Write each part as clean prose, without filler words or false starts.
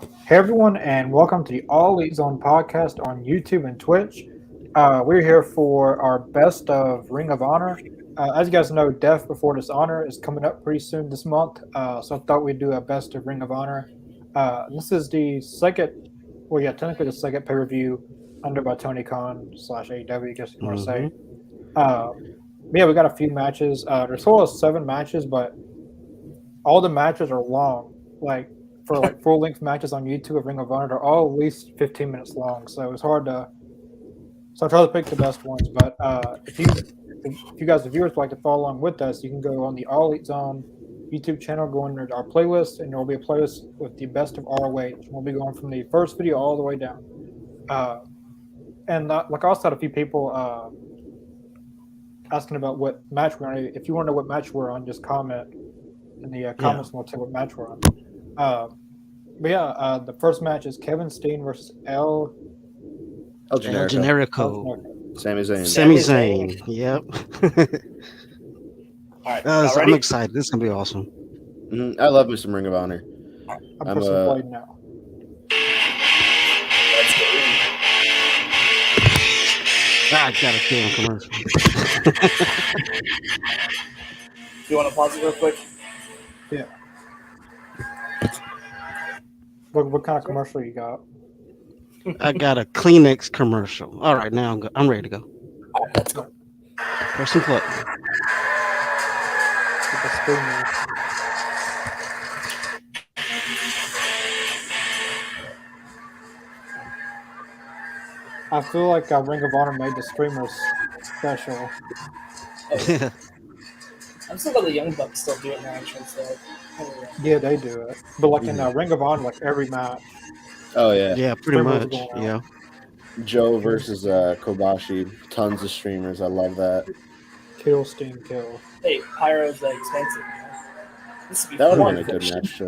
Hey everyone, and welcome to the All Elite Zone podcast on YouTube and Twitch. We're here for our best of Ring of Honor. As you guys know, Death Before Dishonor is coming up pretty soon this month, so I thought we'd do a best of Ring of Honor. This is the second, well, yeah, technically the second pay per view under by Tony Khan slash AEW, I guess you want to Mm-hmm. say. Uh, yeah, we got a few matches. There's a total of 7 matches, but all the matches are long. Like for like full length matches on YouTube of Ring of Honor, they're all at least 15 minutes long. So it's hard to. So I try to pick the best ones. But if you guys, the viewers, would like to follow along with us, you can go on the All Elite Zone YouTube channel, go under our playlist, and there will be a playlist with the best of ROH. We'll be going from the first video all the way down. Uh, and like I also had a few people asking about what match we're on. If you want to know what match we're on, just comment in the comments, and we'll tell what match we're on. Uh, but yeah, the first match is Kevin Steen versus El El Generico. Generico. Sami Zayn. Sami Sami Zayn. Yep. All right, y'all I'm ready? excited. This is gonna be awesome. I love me some Ring of Honor. I'm I'm pressing play now. Let's go. I got a damn commercial. You want to pause it real quick? Yeah. What kind of commercial you got? I got a Kleenex commercial. All right, now I'm ready to go. All right, let's go. Press and play. Get the screen there. I feel like Ring of Honor made the streamers special. I'm still glad the Young Bucks still do it now. So, Yeah, they do it. But like in Ring of Honor, like every match, Oh yeah. Yeah, pretty Streamers much. going Yeah. out. Joe versus Kobashi. Tons of streamers. I love that. kill, Steen, kill. hey, Pyro's expensive. Man. This would be That would fun. have been a good match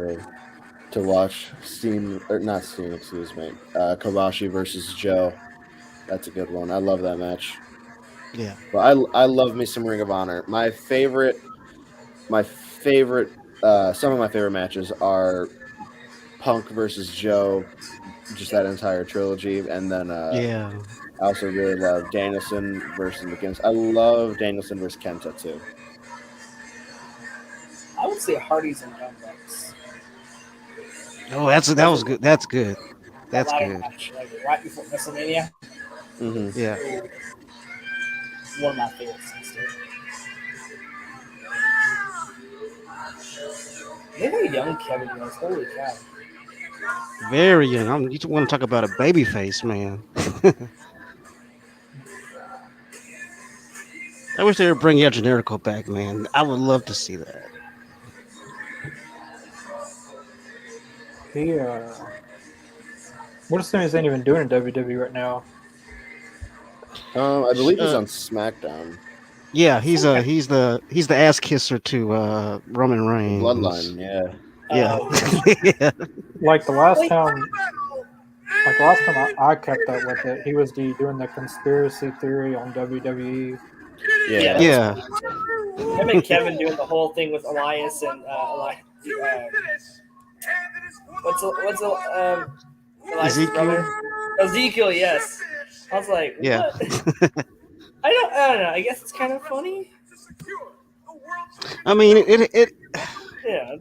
to watch. Steen or not Steen, excuse me. Kobashi versus Joe. That's a good one. I love that match. Yeah. But I love me some Ring of Honor. Some of my favorite matches are Punk versus Joe, just that entire trilogy, and then Yeah. I also really love Danielson versus McGinnis. I love Danielson versus Kenta too. I would say Hardy's and Young Bucks. Oh, that was good. That's good. That That's ladder good. match, like right before WrestleMania. Mm-hmm. Yeah. One of my favorites. Look how young Kevin was. Holy cow. Very young. You want to talk about a baby face, man. I wish they would bring El Generico back, man. I would love to see that. He what is Sami Zayn even doing in WWE right now? I believe he's on SmackDown. Yeah, he's the ass kisser to Roman Reigns. Bloodline, yeah. Yeah. Yeah. Like the last time I kept up with it, he was doing the conspiracy theory on WWE. Yeah. Yeah. Him and Kevin doing the whole thing with Elias and Elias' Ezekiel? brother? Ezekiel, yes. I was like, what? Yeah. I don't know. I guess it's kind of funny. I mean, it Yeah.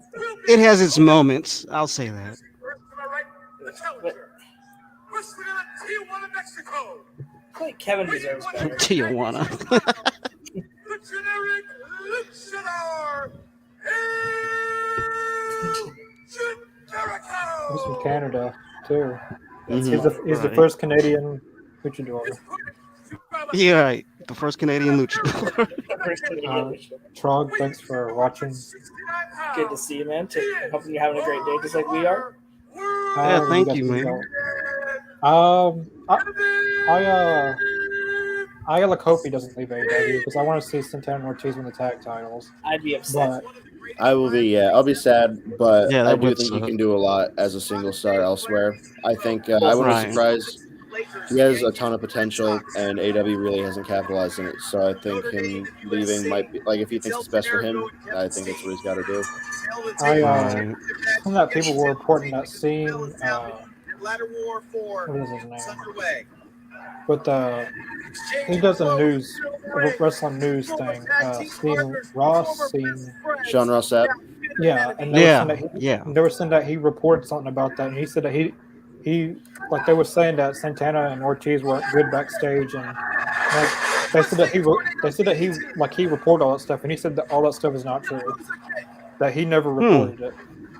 it has its moments. I'll say that. But I feel like Kevin deserves better. Tijuana. He's from Canada too. Mhm. He's the Right. first Canadian luchador. Yeah, right. The first Canadian luchador. Trog, thanks for watching. Good to see you, man. Hoping you're having a great day, just like we are. Yeah, thank guys you, can man. go. I like hope he doesn't leave AEW because I want to see Santana Ortiz win the tag titles. I'd be upset. But I'll be sad, but Yeah, I that do would think he suck. can do a lot as a single star elsewhere. I think I wouldn't Right. be surprised He has a ton of potential, and AW really hasn't capitalized on it. So I think him leaving might be like if he thinks it's best for him. I think that's what he's got to do. Right. Some that people were reporting that scene. What is his name? With he does a news, wrestling news thing. Seeing Ross, seeing Sean Ross Sapp. yeah, and they were saying that he reported something about that, and he said that he like they were saying that Santana and Ortiz weren't good backstage, and like they said that he like he reported all that stuff, and he said that all that stuff is not true, that he never reported it.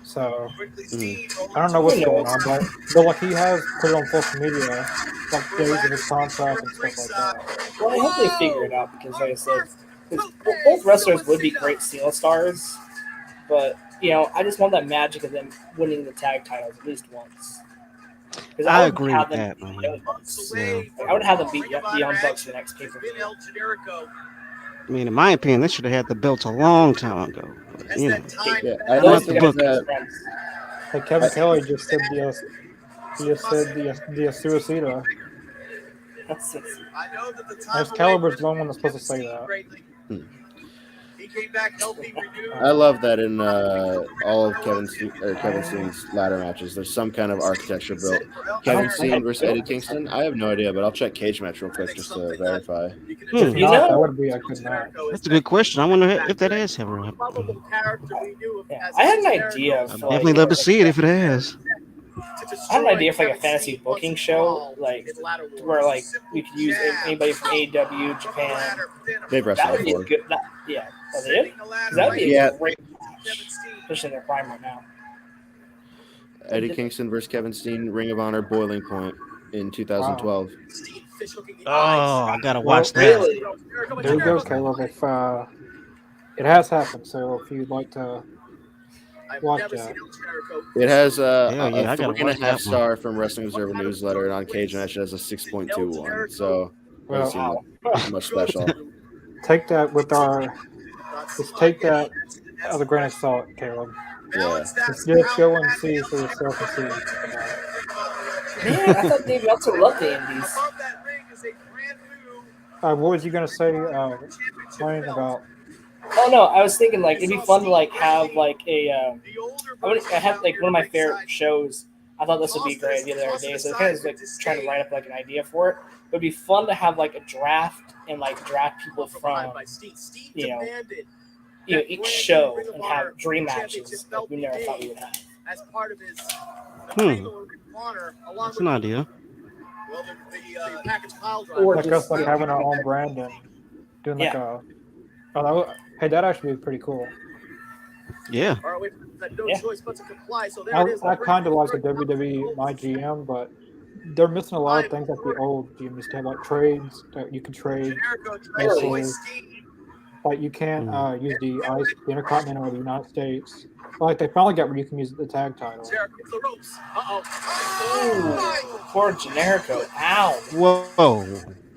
So I don't know what's going on, but like he has put it on social media, like days of his contract and stuff like that. Well, I hope they figure it out because, like I said, both wrestlers would be great Steel Stars, but I just want that magic of them winning the tag titles at least once. I agree with that, man. Yeah. I would have them beat the Young Bucks for the next pay-per-view. I mean, in my opinion, they should have had the belts a long time ago. But, Yeah, I want the book. Like Kevin Kelly just said the Suicida. Excalibur's the one that's supposed to say that. I love that in all of Kevin Steen's ladder matches. There's some kind of architecture built. Kevin Steen versus Eddie Kingston. I have no idea, but I'll check Cage Match real quick just to verify. That would be a good match. That's a good question. I wonder if that has ever happened. I had an idea. I'd definitely love to see it if it has. I have an idea for like a fantasy booking show, like where like we could use anybody from AEW, Japan. They've That wrestled would be before. good. Oh, they did? 'Cause that would be a great match, especially in their prime right now. Eddie Kingston versus Kevin Steen, Ring of Honor, Boiling Point in 2012. Oh, I gotta watch that. Really? There you go, Caleb. If it has happened, so if you'd like to watch that. It has I a gotta watch 3.5 that star from Wrestling Observer Newsletter, and on Cage Match it has a 6.21. So doesn't seem like much special. Take that with just take that as a grain of salt, Caleb. Yeah. Just go and see for yourself and see. Man, I thought Dave Meltzer loved the Indies. What was you gonna say? Playing about? Oh no, I was thinking like it'd be fun to like have like I had like one of my favorite shows. I thought this would be great the other day, so I kind of like trying to write up like an idea for it. But it'd be fun to have like a draft and like draft people from each show and have dream matches that we never thought we would have. That's an idea. Or Like us, like having our own brand and doing like hey, that'd actually be pretty cool. Yeah. I kind of like the WWE My GM, but they're missing a lot of things like the old GM used to have, like trades that you can trade. Like you can't use the Intercontinental or the United States. Like they finally got where you can use the tag title. Poor Generico. Ow. Whoa.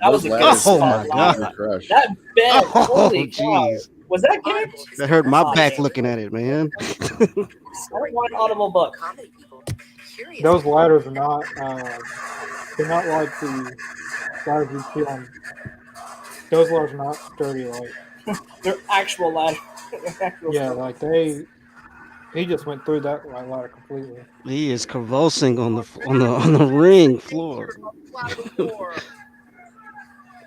That was a good Oh spot. my god. That bent. Oh Holy cow. jeez. Was that gimmick? That hurt my back looking at it, man. I don't want an audible book. Those ladders are not. They're not like the ladders you see on. Those ladders are not sturdy. Like They're actual ladder. yeah, like he just went through that ladder completely. He is convulsing on the ring floor.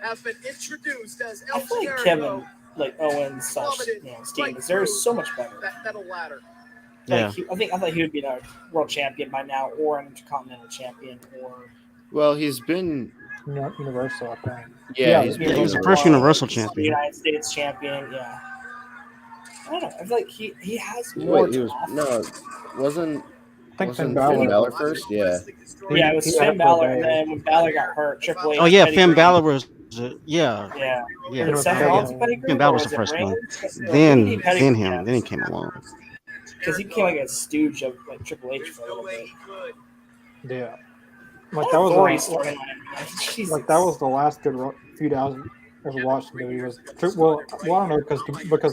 Has been introduced as I feel like Kevin, like Owens, Steen, deserves so much better. That ladder. Yeah. I thought he would be a world champion by now, or an intercontinental champion, or. Well, he's been Universal, I think. yeah, Yeah, Yeah, he's the first Universal champion. United States champion, yeah. I don't know. I feel like he has more. Wait, he was wasn't I think Finn Finn Balor. Balor first? Yeah. Yeah, it was He Finn had it for a Balor, day. and then when Balor got hurt, Triple H. Oh yeah, Petty Finn Green. Balor was Yeah. yeah. And Seth Yeah. Rollins, Petty Green, Finn Balor or was the it first one. Reigns? Then Petty then Green, him. Then he came along. because he became like a stooge of like Triple H for a little bit. Yeah. Like that was Thorny's like, storyline. Jesus. like that was the last good feud ever watched the movie was well. I don't know because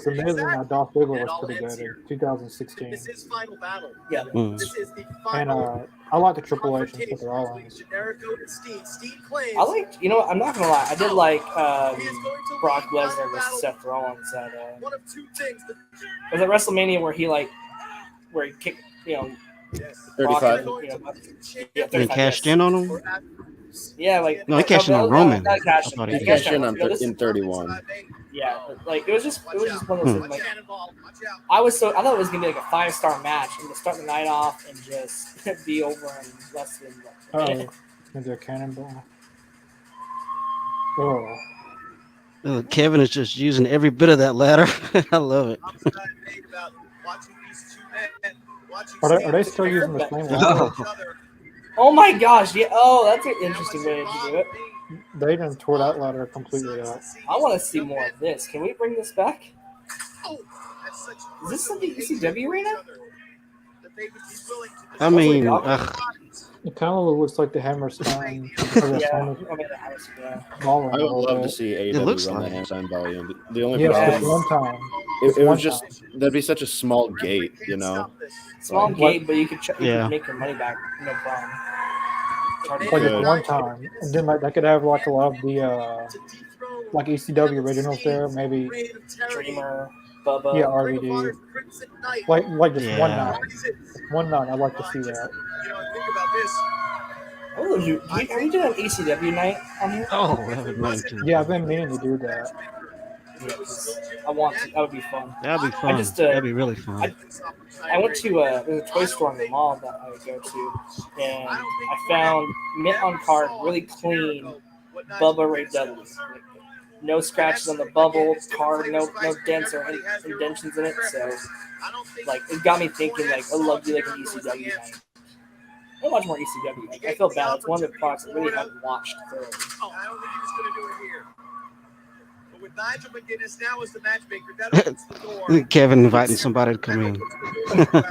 the Miz and Dolph Ziggler was pretty good in 2016, This is final battle. Yeah. This is the and final I like the Triple H and Seth confrontation Rollins. between Jericho and Steve. Steve claims I liked, you know what? I'm not gonna lie. I did like he is going to Brock lead Lesnar final versus battle. Seth Rollins at One of two things. was it WrestleMania where he kicked, you know, Brock 35. and, you know, Yeah, And 35, cashed yes. in on him. Yeah, like No, he cashed in on Roman. Not cashed I thought in. he He did. cashed in on You know, this- in 31. Yeah, but, like it was just one of those things. Like I thought it was gonna be like a 5-star match and to start the night off and just be over in less than a minute. Maybe a cannonball. Oh, Kevin is just using every bit of that ladder. I love it. are they still using the same ladder? Oh my gosh! Yeah. Oh, that's an interesting way to do it. They didn't tore that ladder completely out. I want to see more of this. Can we bring this back? Is this something ECW right now? I mean, It kind of looks like the Hammerstein. Yeah. I mean, the house. Yeah. Ballroom I a would little love to bit. see It AEW looks run the like it. Hammerstein volume. The only Yes, problem just one time. it one was just that'd be such a small gate, you know. Small Like, gate, but you could Yeah. make your money back, no problem. Like Good. just one time, and then like they could have like a lot of the like ECW originals there, maybe Dreamer, Bubba. yeah RVD. Like just one Yeah. night. One night, I'd like to see that. Oh, are we doing an ECW night on here? oh, that would mean too. Yeah, I've been meaning to do that. Yeah, 'cause I want to. That would be fun. That'd be fun. just, That'd be really fun. I went to there's a toy store in the mall that I would go to, and I found mint on card, really clean Bubba Ray Dudley. Like, no scratches on the bubble card, no dents or any indentions in it. So, like, it got me thinking, like, I'd love to do like an ECW night. I watch more ECW. Like, I feel bad. It's one of the products I really haven't watched thoroughly. I don't think he was going to do it here. But with Nigel McGuinness now as the matchmaker, that opens the door. Kevin inviting somebody to come in. You can't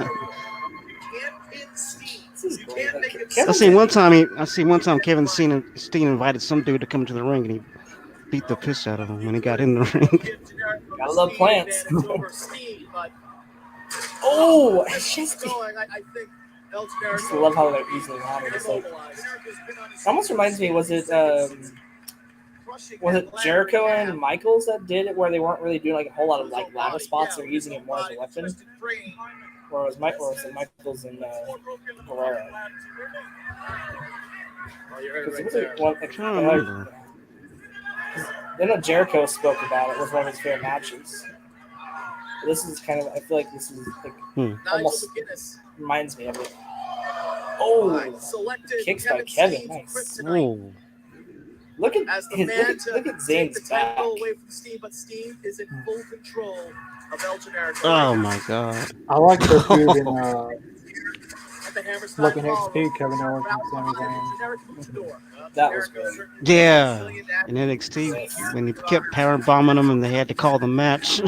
pin Steve. This is You great. can't make Like, it I Kevin- seen one time Kevin Steen invited some dude to come into the ring and he beat the piss out of him when he got in the ring. Gotta love plants. Oh, it's just. I just love how they're easily routed. It's like, it almost reminds me. Was it Jericho and Michaels that did it, where they weren't really doing like a whole lot of like ladder spots? They're using it more as a weapon. Or was it Michaels and Guerrero? I can't remember. I know Jericho spoke about it. It was one of his favorite matches. But this is kind of. I feel like this is like almost reminds me of it. Oh, kicks by Kevin. Nice. Oh, Look at Zayn's back. Away from Steve, but Steve is in full control of El Generico. oh my God. I like their feud in At the Hammerstein like Ballroom. NXT, Kevin Owens and Sami Zayn. That was good. Yeah, in NXT when he kept power bombing them and they had to call the match.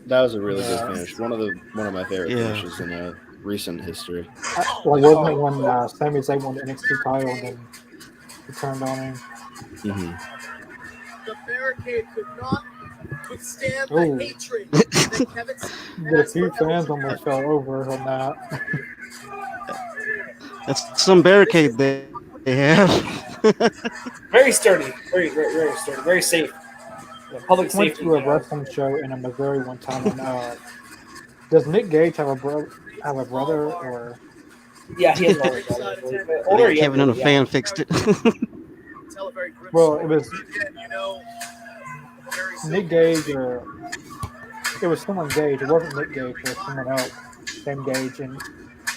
That was a really good finish. One of my favorite Yeah. finishes in recent history. Like wasn't it when Sami Zayn won the NXT title and then he turned on him? Mm-hmm. The barricade could not withstand the Ooh. hatred that Kevin The few fans almost fell over on that. That's some barricade they have. Very sturdy. Very sturdy. Very safe. Yeah, public Went safety. to a wrestling show in Missouri one time, and does Nick Gage have a brother or? Yeah, he has an older brother. Older or Kevin and younger, a fan fixed it. tell a very grim Well, story. it was You know, very Nick Gage or it was someone Gage. It wasn't Nick Gage. It was someone else named Gage, and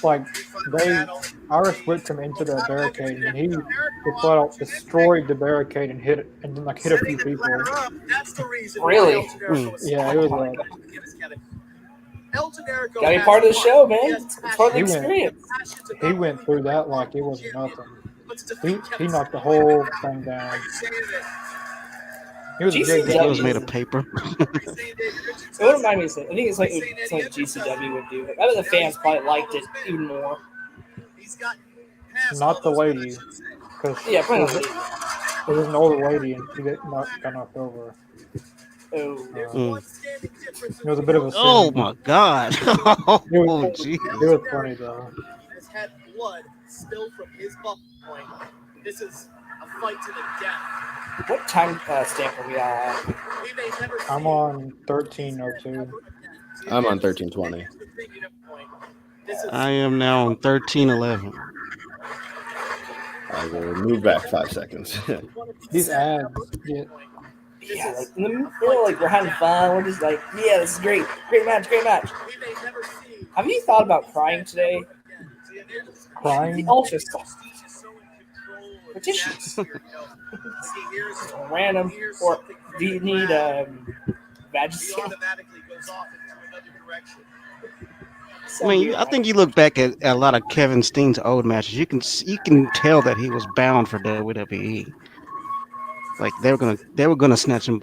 like Irish whipped him into the barricade, and he flat out destroyed the barricade and hit a few people. That's the reason Really? why El Generico was Yeah, it was El Generico Gotta be has part of the fun. show, He man. has It's part of the He went- experience. passion to He not went only through that like it was nothing. but to He defeat Kevin knocked the Steen. whole thing down. He was a GCW good It guy. was made of paper. It would remind me of something. I think it's like GCW would do. I bet the fans probably liked it even more. He's got past Not all the those lady, connections. because Yeah, probably not. It was an older lady and she got knocked over. Oh, Mm. It was a bit of a sin. Oh my God! Oh jeez. It was funny though. Has had blood spill from his butt point. This is a fight to the death. what time stamp are we at? We may never I'm see on 1302. I'm on 1320. I am now on 1311. I will move back 5 seconds. These ads get Yeah, like in the middle, like we're having fun. We're just like, yeah, this is great, great match, great match. Have you thought about crying today? crying. The ultra stuff. For tissues. Random. Or do you need Vagisil? automatically goes off into another direction. I mean, I think you look back at a lot of Kevin Steen's old matches. You can tell that he was bound for WWE. Like they were gonna snatch him,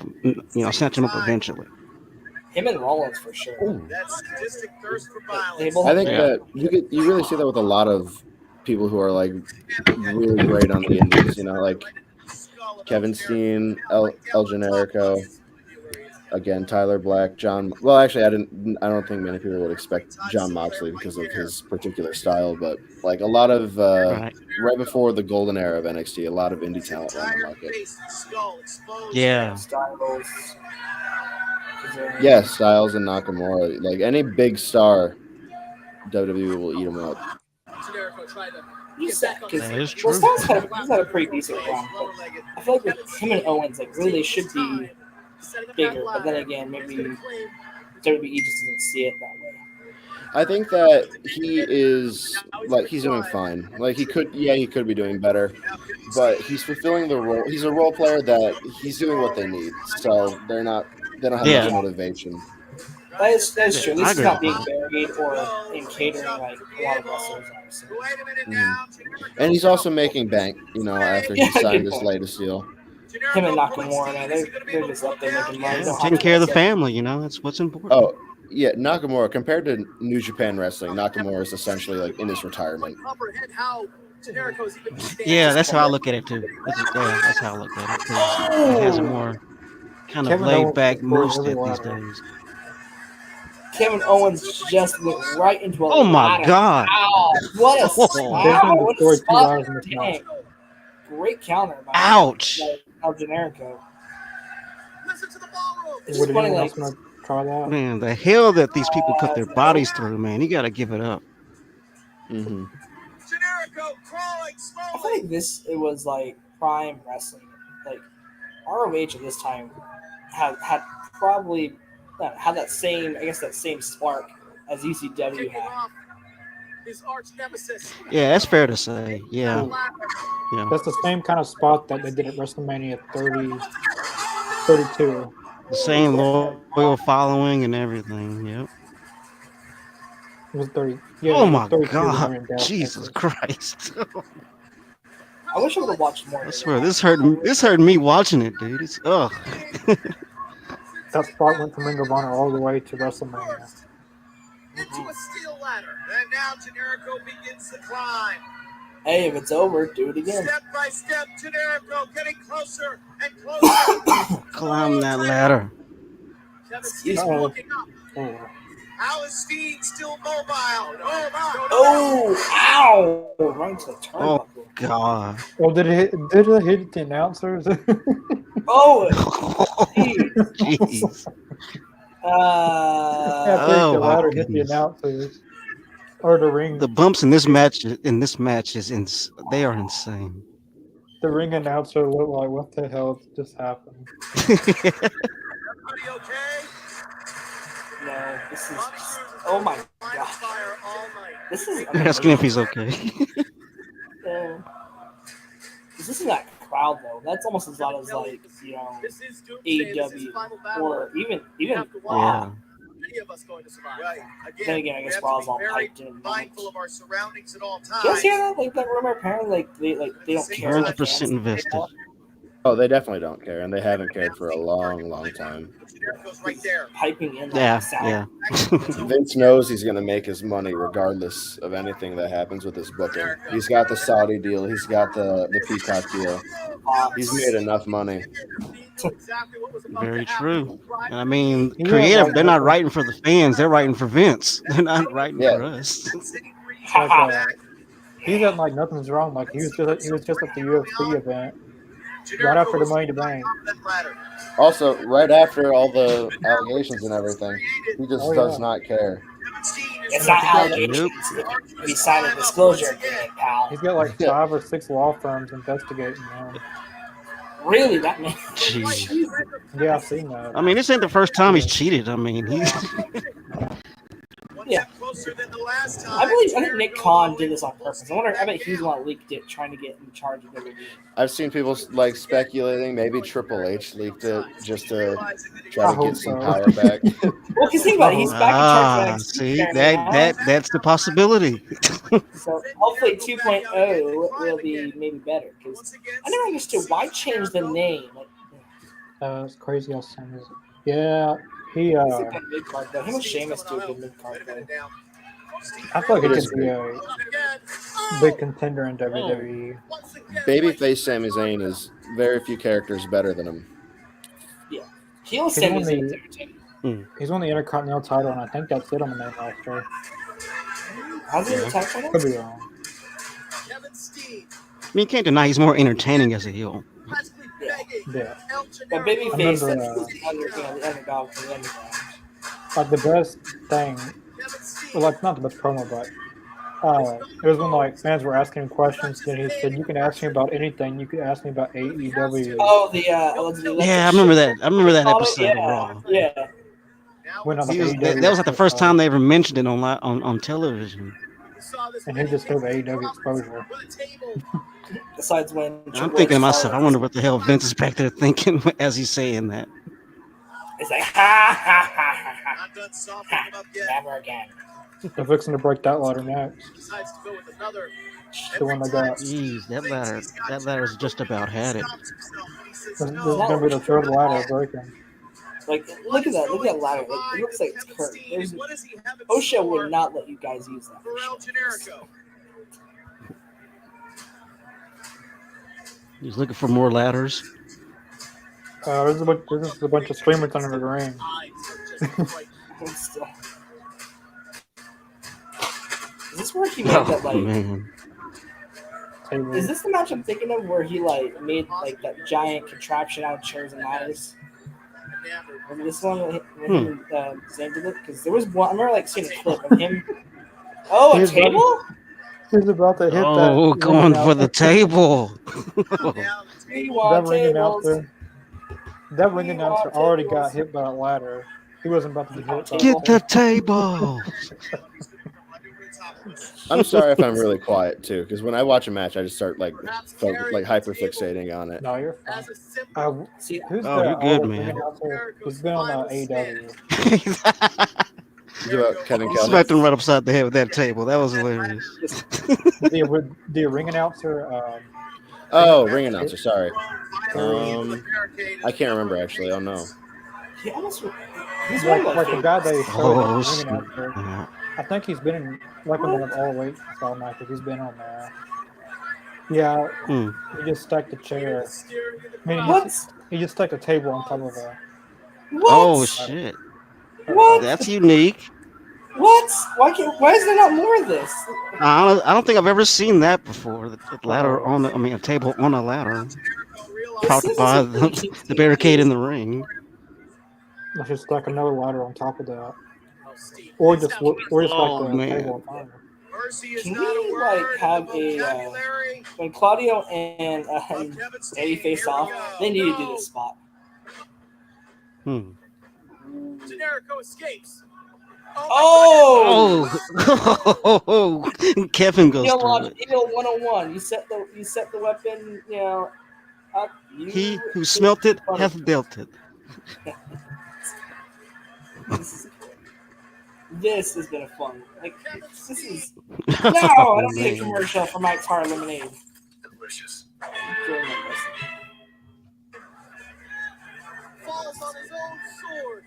snatch him up eventually. Him and Rollins for sure. That sadistic thirst for They violence. both I think Yeah. that you really see that with a lot of people who are like really great on the indies. Like Kevin Steen, El Generico, again Tyler Black, John. Well, actually, I don't think many people would expect John Moxley because of his particular style, but like a lot of right before the golden era of NXT, a lot of indie talent on the market. Yeah. Styles. Yeah, Styles and Nakamura. Like any big star, WWE will eat them up. That is Well, true. Styles he's had a pretty decent run, but I feel like with him and Owens, like really they should be bigger. But then again, maybe WWE just doesn't see it that way. I think that he's doing fine. Like he could be doing better, but he's fulfilling the role. He's a role player that he's doing what they need. So they don't have Yeah. much motivation. That is true. At least I he's agree not with being buried or in catering like a lot of wrestlers are. Wait a minute Mhm. now. And he's also making bank, after he Yeah, signed good his point. latest deal. Him and Nakamura, man, they're just up there making money. Yeah, Don't taking have care of to the say- family, that's what's important. Oh, yeah, Nakamura, compared to New Japan Wrestling, Nakamura is essentially like in his retirement. Yeah, that's how I look at it too. That's how I look at it. 'Cause he has a more kind of Kevin laid back Owens move every step these ladder. days. Kevin Owens just went right into a Oh my ladder. God. Ow! What a Oh. spot! What a Destroyed 2 spot ladders in this match. tank. Great counter by Ouch. El Generico. Listen to the ballroom. It's Would just funny, anyone like else want to try that? Man, the hell that these people put their bodies through, man. You got to give it up. Mm-hmm. Generico crawling I feel slowly. like it was like prime wrestling. Like ROH at this time had probably had that same spark as ECW Kicking had. off his arch nemesis. Yeah, that's fair to say. Yeah. That's the same kind of spot that they did at WrestleMania 32. The same loyal following and everything. Yep. It was 30. Yeah, Oh it was my 32 when they were God. in Dallas, Jesus Texas. Christ. I wish I would have watched more. I swear, this hurt me watching it, dude. It's ugh. That spot went from Ring of Honor all the way to WrestleMania. Into a steel ladder. And now Generico begins the climb. Hey, if it's over, do it again. Step by step, Generico getting closer and closer. Climb that ladder. Kevin Steen's Uh-oh. looking up. Oh. How is Steen still mobile? Oh, ow! Right to the turnbuckle. God. Well, did it hit the announcers? Oh, geez. Jeez. I think Oh, the my ladder hit the goodness. announcers or the ring. The bumps in this match they are insane. The ring announcer looked like, what the hell just happened? Everybody okay? No, this is. Oh my god. Fire all night. This is. Asking if he's okay. This isn't that crowd though. That's almost as loud as like This is Doomsday. This is AEW final battle. or even have to watch. Yeah. Any of us going to survive. Right. Then again, I we guess have to Raw's be all very piped in. mindful of our surroundings at all times. Did you guys hear that? Like that rumor apparently like they don't care. 100% invested. Oh, they definitely don't care, and they haven't cared for a long, long time. Jericho's right there. Piping in like Yeah, sound. yeah. Vince knows he's going to make his money regardless of anything that happens with his booking. He's got the Saudi deal. He's got the Peacock deal. He's made enough money. Very true. And I mean, Yeah, creative, like- they're not writing for the fans. They're writing for Vince. They're not writing Yeah. for us. Like, he said like nothing's wrong. Like he was just at the UFC event right after the Money to Bank. Also, right after all the allegations and everything, he just Oh, does yeah. not care. It's not allegations. We signed a disclosure agreement, pal. He's got like 5 or 6 law firms investigating him. Really? That man. Jeez. Yeah, I've seen that. I mean, this ain't the first time he's cheated. I mean, he's Yeah. I think Nick Khan did this on purpose. I bet he's the one that leaked it, trying to get in charge of WWE. I've seen people like speculating maybe Triple H leaked it just to try I to hope get some so. power back. Well, because think about it, he's back in charge of NXT see apparently that's the possibility. now. So hopefully 2.0 will be maybe better. Because I never understood why change the name. Like, It's crazy how soon is it? Yeah, he. it's a good mid-card, though. Him and Sheamus do a good mid-card, though. I feel like It he is could be a big contender in WWE. Babyface Sami Zayn is very few characters better than him. Heel He's Sami on Zayn is the- entertaining. He's won the Intercontinental title, and I think that's it on the main roster. How's he attack title? Could be wrong. I mean, you can't deny he's more entertaining as a heel. Yeah, But babyface, remember, that's the underdog for the underdog. like the best thing. Well, like not the best promo, but it was when like fans were asking him questions, and he said, "You can ask me about anything. You can ask me about AEW." Oh, the allegedly Yeah, I remember that. I remember that Call it? episode of Raw. Yeah. When on, like, He was, AEW that was like the first stuff, time they ever mentioned it on television. and he just gave AEW exposure. Besides when I'm Triple thinking to H myself, I followed- wonder what the hell Vince is back there thinking as he's saying that. It's like ha ha ha ha ha. Never again. They're fixing to break that ladder next. The one they got. Jeez, that ladder's just about had it. This is gonna be the third ladder breaking. Like, look at that. Look at that ladder. Like, it looks like it's curved. There's, OSHA would not let you guys use that. He's looking for more ladders. There's a bunch of streamers under the ring. Still. Is this where he made that, Oh like, man, Table. is this the match I'm thinking of where he, like, made, like, that giant contraption out of chairs and ladders? Was it this one when him and Zayn did it? Because there was one, I remember, like, seeing a clip of him. Oh, a He's table? He's about to hit that. oh, going for the table. We want That ring tables. announcer. That ring announcer already got hit by a ladder. He wasn't about to be hit. By Get the table. I'm sorry if I'm really quiet too, because when I watch a match, I just start like hyper fixating on it. No, you're fine. See, Who's Oh, the you're good, ring man. announcer? He's been on AEW. You about Kevin Kelly? Smacked him right upside the head with that table. That was hilarious. The ring announcer. Oh, ring announcer. Sorry. I can't remember actually. Oh no. he almost, he's Like, one of like the those guy they showed Oh, ring snap. announcer. Yeah. I think he's been in like one of them all weight style matches. He's been on there. Yeah, Hmm. he just stacked a chair. I mean, What? he just stacked a table on top of a. What? Oh shit, What? that's unique. What? Why is there not more of this? I don't think I've ever seen that before. The ladder on the, I mean, a table on a ladder, propped by the barricade in the ring. Let's just stack another ladder on top of that, or just Oh, like the man. table on top. Can we like have a when Claudio and Eddie face off? They need to do this spot. Hmm. Generico escapes. Oh, Oh, Kevin goes Heel through launch, it. Heel 101. You set the weapon. You know, up. He who smelt it hath dealt it. This has been a fun. Like this is. No, I don't need a Man. commercial for Mike's Hard Lemonade. Delicious. on his own sword.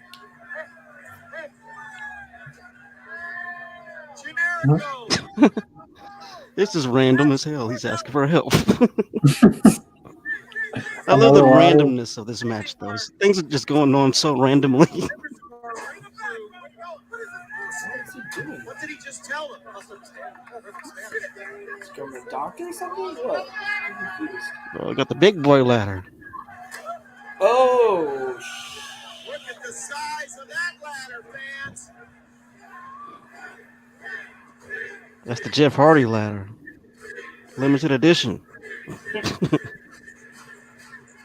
Generico. This is random as hell. He's asking for help. I love Another the ladder. randomness of this match, though. Things are just going on so randomly. What did he just tell him? Is government doctor or something? What? I'm confused. Oh, I got the big boy ladder. Oh, Look at the size of that ladder, fans. That's the Jeff Hardy ladder. Limited edition.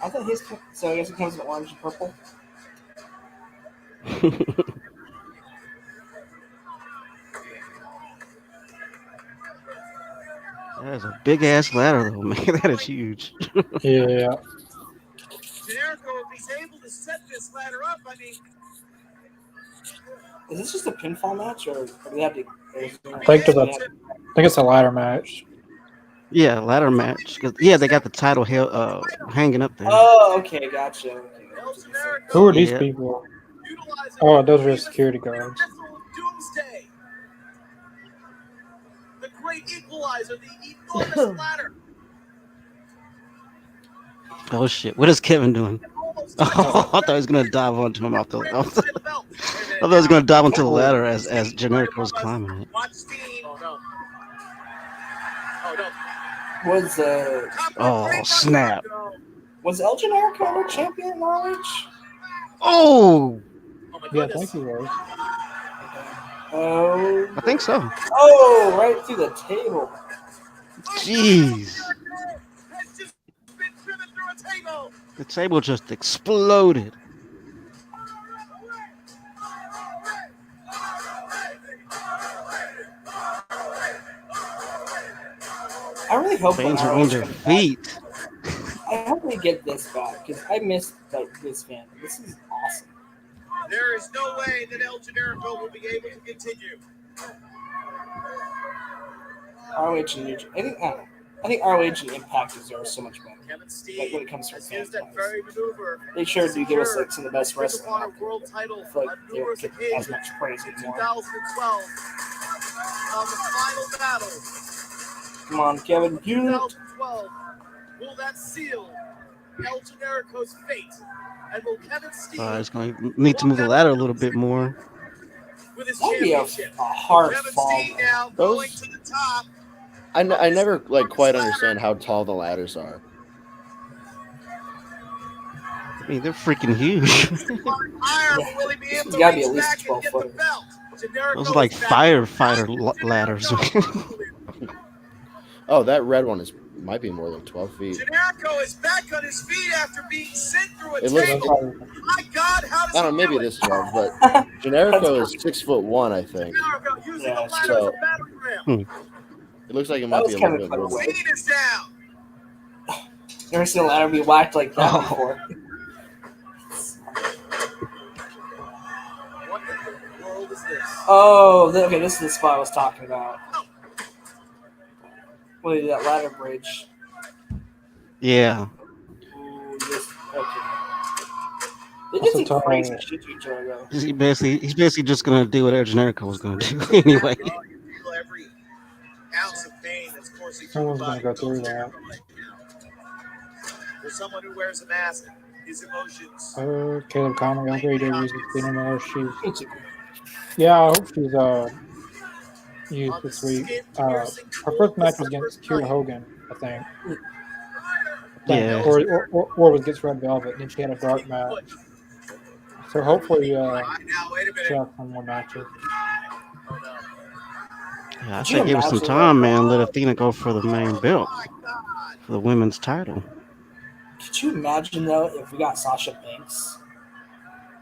I thought his. So I guess it comes in orange and purple. That is a big ass ladder, though, man. That is huge. Yeah. Generico, if he's able to set this ladder up, I mean, Is this just a pinfall match, or do they have to? I think it's a ladder match. Yeah, ladder match. 'Cause, yeah, they got the title hanging up there. Oh, okay, gotcha. Okay. El Generico Who are these Yeah. people? utilizing Oh, those are security guards. Vessel of Doomsday. The great equalizer, the enormous ladder. Oh shit! What is Kevin doing? Almost Oh, I thought he was gonna dive onto him off the. I thought the belt. he was gonna dive onto the ladder as Generico was climbing it. Watch Steen. Oh no. Oh no. Was Oh snap! was El Generico ever champion in ROH? Oh, Oh my Yeah, I goodness. think he was. Oh, I think so. oh, right through the table. Jeez, Has just been driven through a table. the table just exploded. I really hope Fans that are ROH on their comes back. feet. I hope we get this back because I missed this fan. This is awesome. There is no way that El Generico will be able to continue. ROH and New Japan. I think ROH and Impact deserve so much more. Kevin Like Steen when it comes to has fans. used that very maneuver. They sure do give us like some of the best Ring of wrestling. Honor world title I feel like on they don't numerous get occasions. as much praise In anymore. 2012, on the final battle, Come on, Kevin. You 2012, will that seal El Generico's fate? And will Kevin Steen, It's going to need to move the ladder a little bit more. with his that'd be a championship, hard Kevin fall. Steen now Those- going to the top. I never like quite understand how tall the ladders are. I mean, they're freaking huge. Higher, but will he be able It's to gotta be reach at least back and 12 get the footers. belt? Generico Those are like is back. firefighter ladders. Oh, that red one might be more than 12 feet. Generico is back on his feet after being sent through a It looks- table. My God, how does I don't know, he maybe do this 12, but Generico is 6'1", I think. Generico using Yeah, the ladder so- as a battering ram. It looks like it That might was be a kinda little bit more. clever. Steen is down. Never seen a ladder be whacked like that Oh. before. What in the world is this? Oh, okay. This is the spot I was talking about. What is that ladder bridge? Yeah. Ooh, okay. They That's did a some tough crazy one. shit to each other though. He's basically just going to do what El Generico was going to do anyway. Oh, you feel every ounce of pain that's coursing through Someone's your gonna body. go through that. right now. For someone who wears a mask, his emotions. Caleb Conley, I'm very used to seeing her. She's It's yeah, I hope she's used on the this week. skin-piercing Her cold first match was December against Kiera night. Hogan, I think. Yeah. Or was against Red Velvet. Then she had a dark match. So hopefully Now, wait a minute. she'll have some more matches. Oh, no. Yeah, I Could you think give us some imagine time, man. Let Athena go for the main belt, Oh, my God. for the women's title. Could you imagine though if we got Sasha Banks?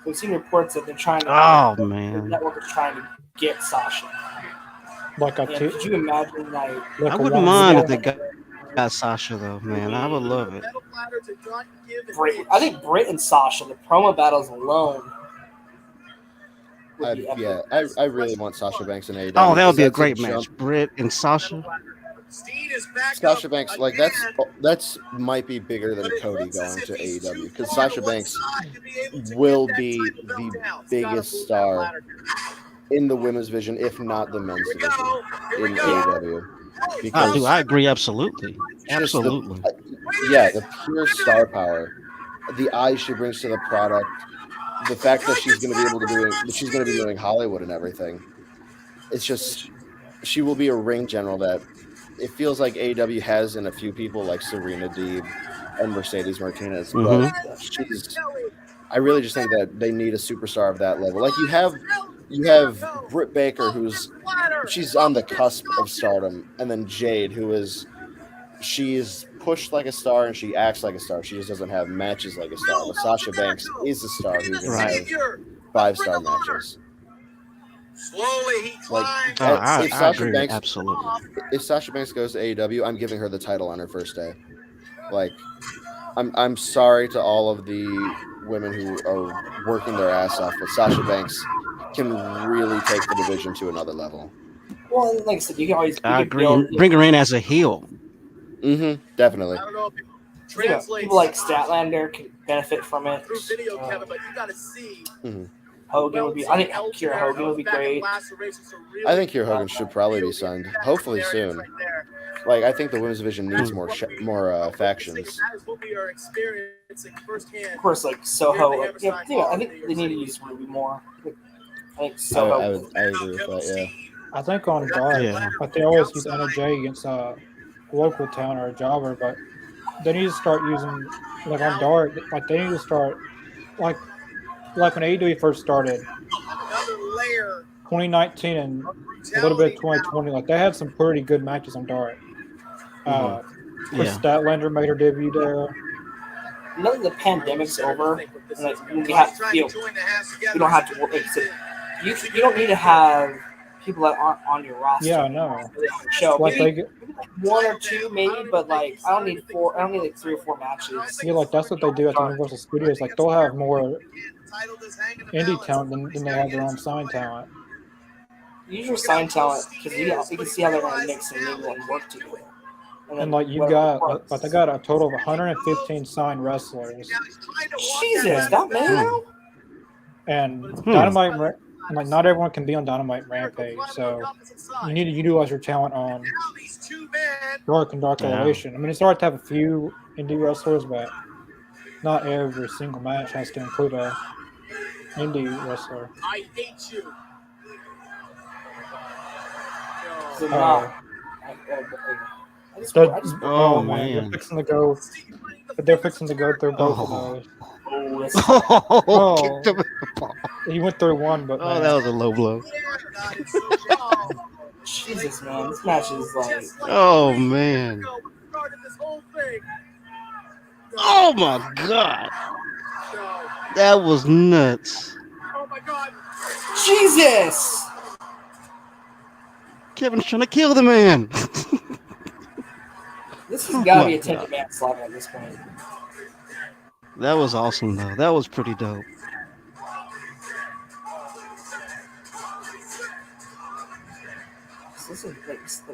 We've seen reports that they're trying to. Oh, the man. network is trying to get Sasha. Like a And could you imagine like? like I a wouldn't one- mind if they got Sasha, though, man. I would love it. Metal ladder did not give an Britt, inch. I think Britt and Sasha, the promo battles alone. would be epic. I really want Sasha Banks in AEW. Oh, that would be a because great that's match. Britt and Sasha. Steen is back Sasha up Banks, like again. that's might be bigger than But it Cody looks as going if to he's AEW too because far to Sasha one Banks side to be able to will get that be title belt the down. He's gotta biggest move that star ladder. in the women's division, if not the men's Here we division go. Here we in go. AEW. I Because do. I agree. Absolutely. just Absolutely. the pure star power, the eyes she brings to the product, the fact that she's going to be able to she's going to be doing Hollywood and everything. It's just she will be a ring general that it feels like AEW has in a few people like Serena Deeb and Mercedes Martinez, but she's. I really just think that they need a superstar of that level. Like you have Britt Baker, she's on the cusp of stardom, and then Jade, she's pushed like a star and she acts like a star. She just doesn't have matches like a star. But Sasha Banks is a star who can Right. have 5-star matches. Slowly he climbs. If I Sasha agree. Banks Absolutely. if Sasha Banks goes to AEW, I'm giving her the title on her first day. Like, I'm sorry to all of the women who are working their ass off, but Sasha Banks can really take the division to another level. Well, and like I said, you can always I you can agree. build, And bring her in as a heel. Definitely. I don't know if it you know, translates. people like Statlander can benefit from it. through video, Kevin, but you got to see. Hogan would be. I think Kira Hogan would be great. I think Kiera Hogan should probably be signed, hopefully soon. Like, I think the women's division needs more factions. That is what we are experiencing firsthand. Of course, like Soho. Like, yeah, I think they need to use Ruby more. I think I Soho. agree with that. Yeah. I think on Dark, Yeah. like they always use NJ against a local town or a jobber, but they need to start using like on Dark, like they need to start like when AEW first started, Another layer 2019 and of a little bit of brutality 2020, like they had some pretty good matches on Dark. Chris Yeah. Statlander made her debut there. Now that the pandemic's over, and like we have, you don't have to work. Like, so you don't need to have people that aren't on your roster. Yeah, I know. Show Like maybe they, one or two, maybe, but like I don't need 4. I don't need like 3 or 4 matches. yeah, like that's what they do at the Universal Studios. Like they'll have more indie talent than they have their own signed talent. Use your sign talent because you can see how they're going to mix and mingle and work together. And like you got, like they got a total of 115 signed wrestlers, Jesus, that many now? and Dynamite, like not everyone can be on Dynamite and Rampage, so you need to utilize your talent on Dark and Dark Elevation. I mean, it's hard to have a few indie wrestlers, but not every single match has to include a indie wrestler. I hate you. Oh man, they're fixing to go. They're fixing to go through both of those. Oh, kicked him. He went through one, but man, That was a low blow. Jesus, man, this match is like. Oh man. Oh my god. That was nuts. Oh my god. Jesus! Kevin's trying to kill the man. This has got to be a 10-man slaughter at this point. That was awesome, though. That was pretty dope.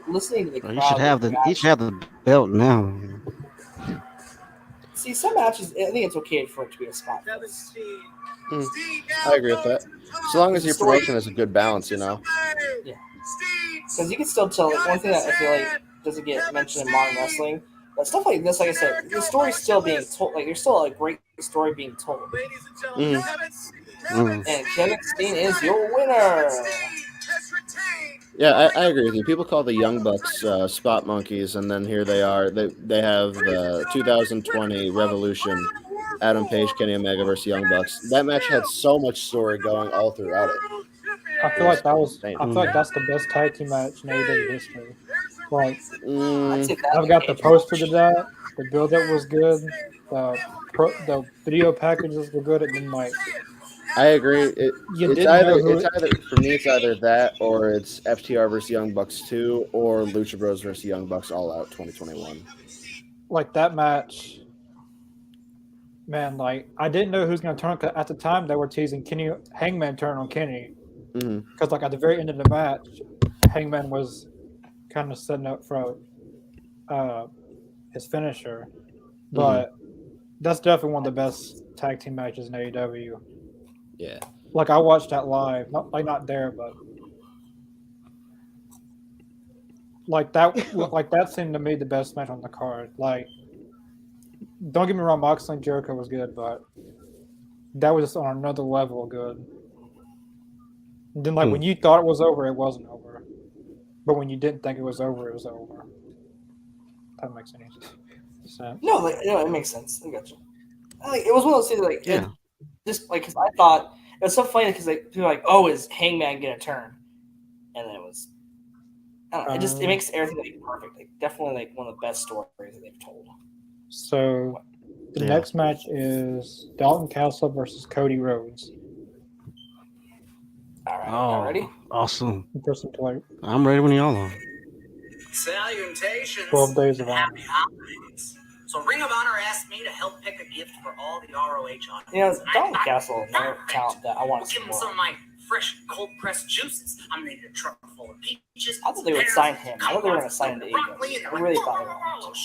Listening to the crowd. He should have the belt now. See, some matches, I think it's okay for it to be a spot. I agree with that. So long as your promotion has a good balance, you know. Yeah. Because you can still tell. Like, one thing that I feel like doesn't get mentioned in modern wrestling, but stuff like this, like I said, the story's still being told. Like, there's still a great story being told. And Kevin Steen is your winner. Yeah, I agree with you. People call the Young Bucks spot monkeys, and then here they are. They have the 2020 Revolution, Adam Page, Kenny Omega versus Young Bucks. That match had so much story going all throughout it. I feel like that's the best tag team match in AEW history. Like, I've got the poster to that. The build-up was good. The video packages were good, and then like. I agree. It's either that or it's FTR versus Young Bucks 2 or Lucha Bros versus Young Bucks All Out 2021. Like that match, man. Like I didn't know who was going to turn. At the time, they were teasing Hangman turn on Kenny, because like at the very end of the match, Hangman was kind of setting up for his finisher, Mm-hmm. but that's definitely one of the best tag team matches in AEW. Yeah. Like I watched that live, not there, but like that seemed to me the best match on the card. Like, don't get me wrong, Moxley and Jericho was good, but that was just on another level of good. And then, like, when you thought it was over, it wasn't over. But when you didn't think it was over, it was over. That makes any sense. No, it makes sense. I got you. Like, it was one of those things like Yeah. just like because I thought it was so funny because like people were like, oh, is Hangman get a turn? And then it was. I don't know, it makes everything like perfect. Like definitely like one of the best stories that they've told. So the next match is Dalton Castle versus Cody Rhodes. All right, y'all ready? Awesome. Person play. I'm ready when y'all are. Salutations. 12 Days of Honor. Happy holidays. So Ring of Honor asked me to help pick a gift for all the ROH audience. You know, Dalton Castle, another talent that I want to see Give him more. some of my fresh cold pressed juices. I'm gonna need a truck full of peaches. I thought they would sign him. I thought they were going to sign him to Eagles. I really thought they were going to.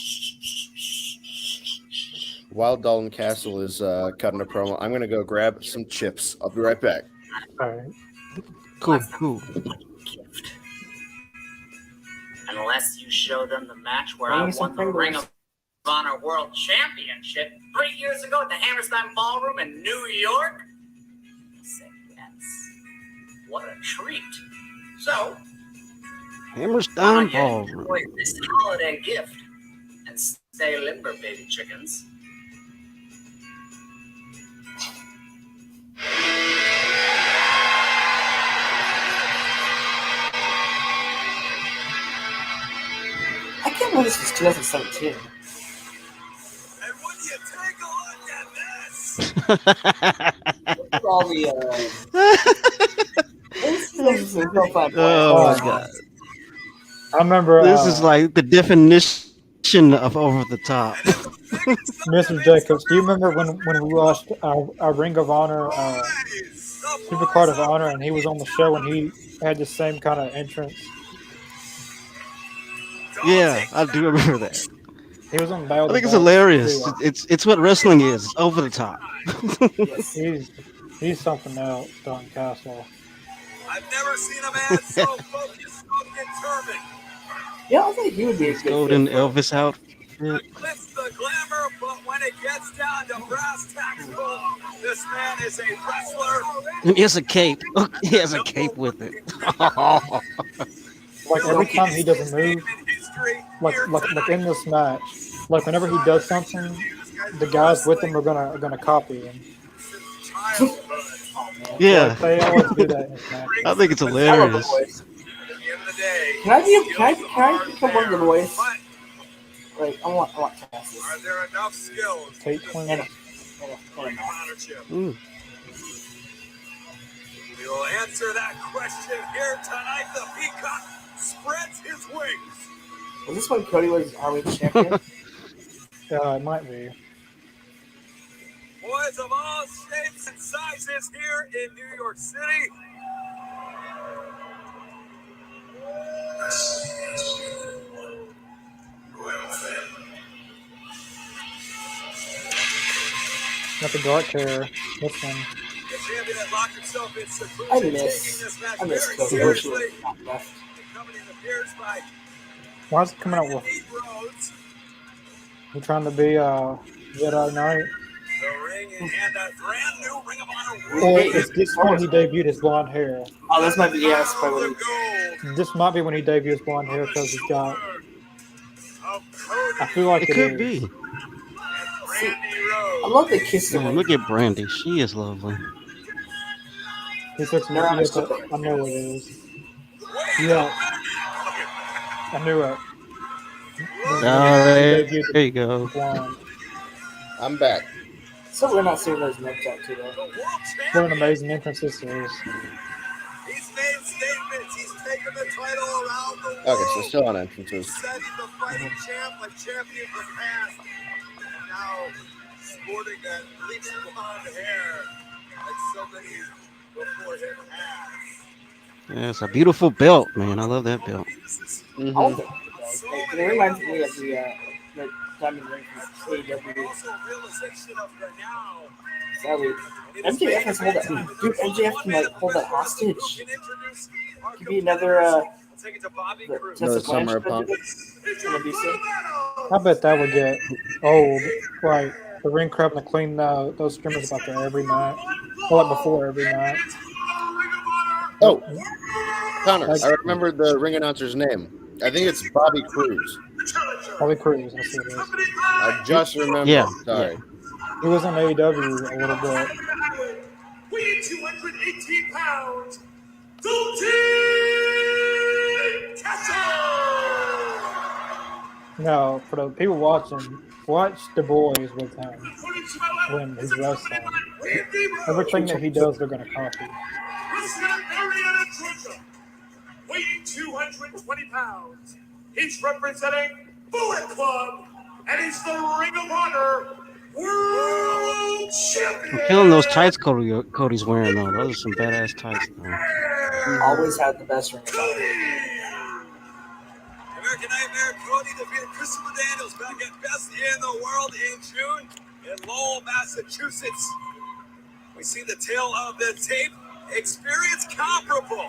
While Dalton Castle is cutting a promo, I'm going to go grab some chips. I'll be right back. All right. Cool. Unless you show them the match where I won the Ring of Honor World Championship 3 years ago at the Hammerstein Ballroom in New York. I said yes. What a treat. So, Hammerstein Ball. Ballroom. This holiday gift. And stay limber, baby chickens. I can't believe this was 2017. And when you take a look at this, All the Oh my god. I remember This is like the definition of over the top. Mr. Jacobs. Do you remember when we watched our Ring of Honor Supercard of Honor, and he was on the show and he had the same kind of entrance? Yeah, I do remember that. He was on Battle. I think it's hilarious. It's what wrestling is. It's over the top. He's something else, Don Castle. I've never seen a man so focused, so determined. Yeah, I think he would be a good Golden fit. Elvis outfit. Eclipse the glamour, but when it gets down to brass tacks, this man is a wrestler. And he has a cape. He has a cape with it. Like every time he does a move, like in this match, like whenever he does something, the guys with him are gonna copy him. Yeah, Like, they always do that in this match. I think it's I love the hilarious. voice. Can I become one of the voice? Like I want Cassius. Are there enough skills Take to 20. defend the ownership? Ooh. We will answer that question here tonight. The Peacock spreads his wings. Was this when Cody was ROH champion? It might be. Boys of all shapes and sizes here in New York City. Got the dark hair. This one. The champion that locked himself in seclusion, I taking miss this match Cody. very seriously. The company appears by Why is it coming out with? Pete Rhodes. You trying to be Jedi Knight? The ring in hand, a brand new Ring of Honor Or World is this when he debuted his blonde hair? Oh, this might be Champion. probably. The gold This might be when he debuted his blonde hair because he's got. of Cody I feel like It it could is. be. and Randy I Rhodes. love the kiss. Man, look at Brandy. She is lovely. He took No, me. I'm still I know it is. Yeah, I knew it. Oh, there you go. Blonde. I'm back. So we're not seeing those next out too though. The world What champion. an amazing entrance this is. He's made statements. He's taken the title around the world. Okay, so still on entrances. He said he's a fighting champ, like champion in the past. And now sporting that bleached blonde hair like so many before him has. Yeah, it's a beautiful belt, man. I love that belt. I love it. It reminds me of the Diamond Ring from AEW. Sadly, MJF has hold that. Dude, MJF can hold that hostage. Could be another Another Summer of Punk. I bet that would get old. Like the ring crap and clean those streamers about there every night, or like before every night. Oh, Connor, I remember the ring announcer's name. I think it's Bobby Cruz. Bobby Cruz, that's what it is. I just remember. Yeah, Sorry. yeah. He was in AEW a little bit. Weighing 218 pounds, No, for the people watching, watch The Boys with him when he's wrestling. Everything that he does, they're going to copy. weighing 220 pounds. He's representing Bullet Club, and he's the Ring of Honor World Champion. I'm feeling those tights Cody's wearing though. Those are some badass tights. Always had the best Ring of Honor. American Nightmare Cody defeated Christopher Daniels back at Best in the World in June in Lowell, Massachusetts. We see the tail of the tape. Experience comparable.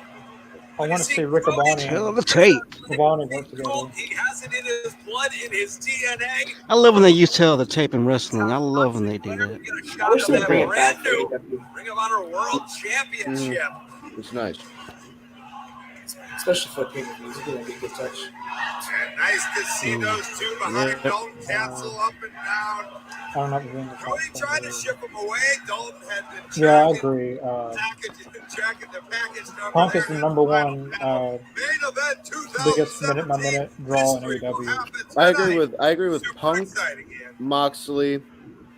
I want to see Rick Abani Hell of a tape. Abani work together. He has it in his blood, in his DNA. I love when they use tell the tape in wrestling. I love when they do that. I wish they'd bring it back to Ring AEW. of Honor World Championship. It's nice. Especially for pay-per-views. It would be a good touch. And nice to see those two behind Dalton Castle up and down. I don't know if you're Cody tried to ship him away. Dalton had been Yeah, I agree. tracking the package number. Punk is the number one Main event biggest minute-by-minute draw in AEW. I agree with Punk, Moxley,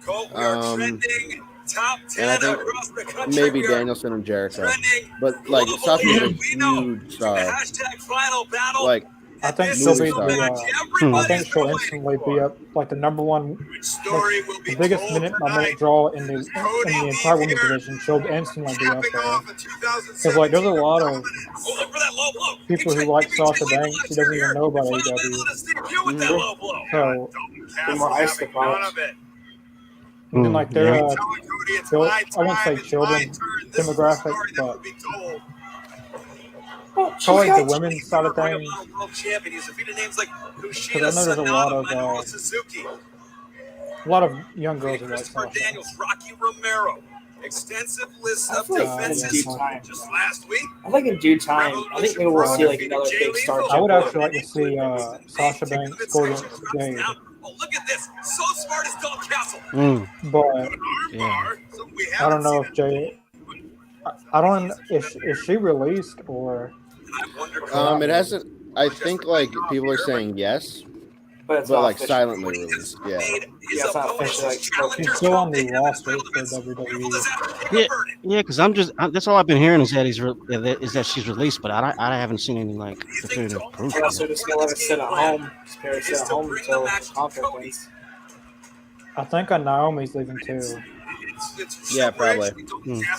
Colt, we are trending top 10 and I think across the country. maybe We are Danielson and Jericho. trending But like Sasha's a we know huge star. hashtag final battle. Like I think This she'll is be the the. match I everybody's think she'll waiting instantly for. be up like the number one, Which story will be the biggest told minute-by-minute tonight? draw in the entire women's division. She'll instantly be up Capping there. off in Because like there's a lot of 2017. Oh, look for that low blow. people who like Sasha Banks who doesn't even know about AEW. So Be more ice the products. and like they're Yeah. I won't say children demographic, but probably the women's side of things. Because I know there's a lot of young girls who like Christopher Sasha. Daniels, Rocky Romero, extensive list I of feel like defenses in due time. just last week. I think in due time, I think maybe we'll see like another big star. I would jump actually like to see Sasha Banks go against Jade, Oh, look at this! So smart as Dalton Castle. but Yeah. So we I don't know haven't if Jade. I don't. Is she released or? seen- I wonder. it hasn't. I think like people are saying yes, but it's but not like official. silently released. Yeah. Yeah, it's not official, like, She's still on the roster for WWE. Yeah, because that's all I've been hearing is that is that she's released, but I haven't seen any like definitive proof. Yeah, so just gonna let her sit at home. Just let her sit at home until contract wins. I think Naomi's leaving too. Yeah, probably. I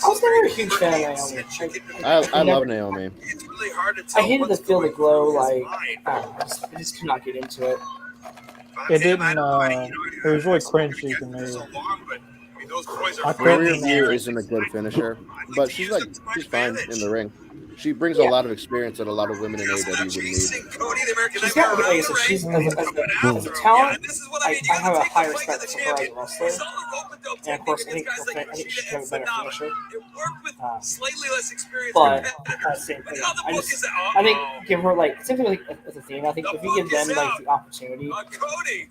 was never a huge fan of Naomi. I love Naomi. It's really hard to I tell hated what's to feel the going glow. through his Like mind. I just could not get into it. It didn't. It was really cringy to me. I Maria couldn't. View isn't a good finisher, but she's fine in the ring. She brings a lot of experience that a lot of women in AEW would need. She's got, like I said, she's as a talent. I have a high respect for her as a wrestler, and of course, I think she's a better finisher. But at the same thing, I think give her like same thing with the thing. I think if you give them like the opportunity,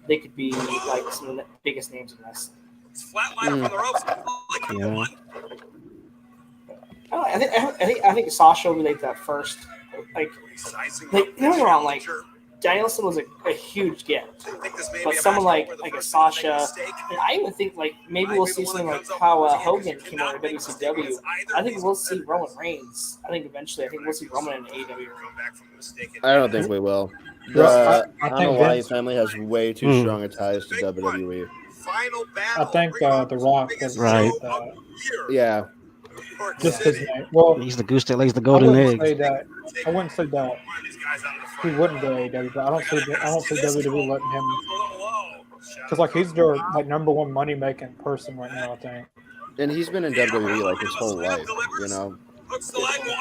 they could be like some of the biggest names in wrestling. Yeah. I think Sasha will relate that first. Like don't get me wrong, like Danielson was a huge gift, but someone like a Sasha, and I even think like maybe we'll see something like how Hogan came over to WCW. I think we'll see Roman Reigns. I think eventually, we'll see Roman in AEW. I don't think we will. I I think don't know why Vince- family has way too strong a ties to WWE. I think The Rock is Right. Yeah. just his name. Well, He's the goose that lays the I golden wouldn't say egg. that. I wouldn't say that. he wouldn't go to AEW, but I don't see WWE letting him because like he's their like number one money making person right now. I think. And he's been in WWE like his whole life, you know. Hooks the leg one.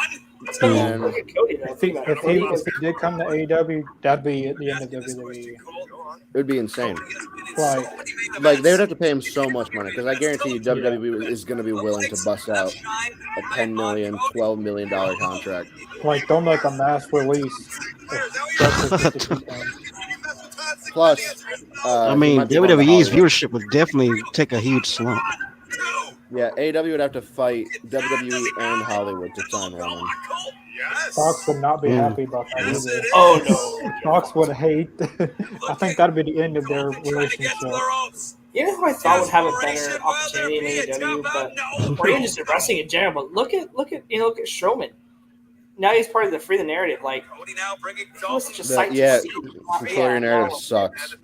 And Look at Cody, though. If he did come to AEW, that'd be at the end of WWE. it would be insane. Like They would have to pay him so much money because I guarantee you WWE is going to be willing to bust out a $10 million, $12 million contract. like they'll make a mass release. Plus, I mean, WWE's viewership would definitely take a huge slump. yeah, AEW would have to fight WWE and Hollywood to sign Roman. Fox would not be happy about that either. Oh no. Fox would hate. I think that'd be the end of their relationship. You know who I thought would have a better opportunity in AEW, but or even just wrestling in general. But look at Strowman. Now he's part of the Free the Narrative. Like he was such a sight to Yeah, see. Control Your Narrative sucks.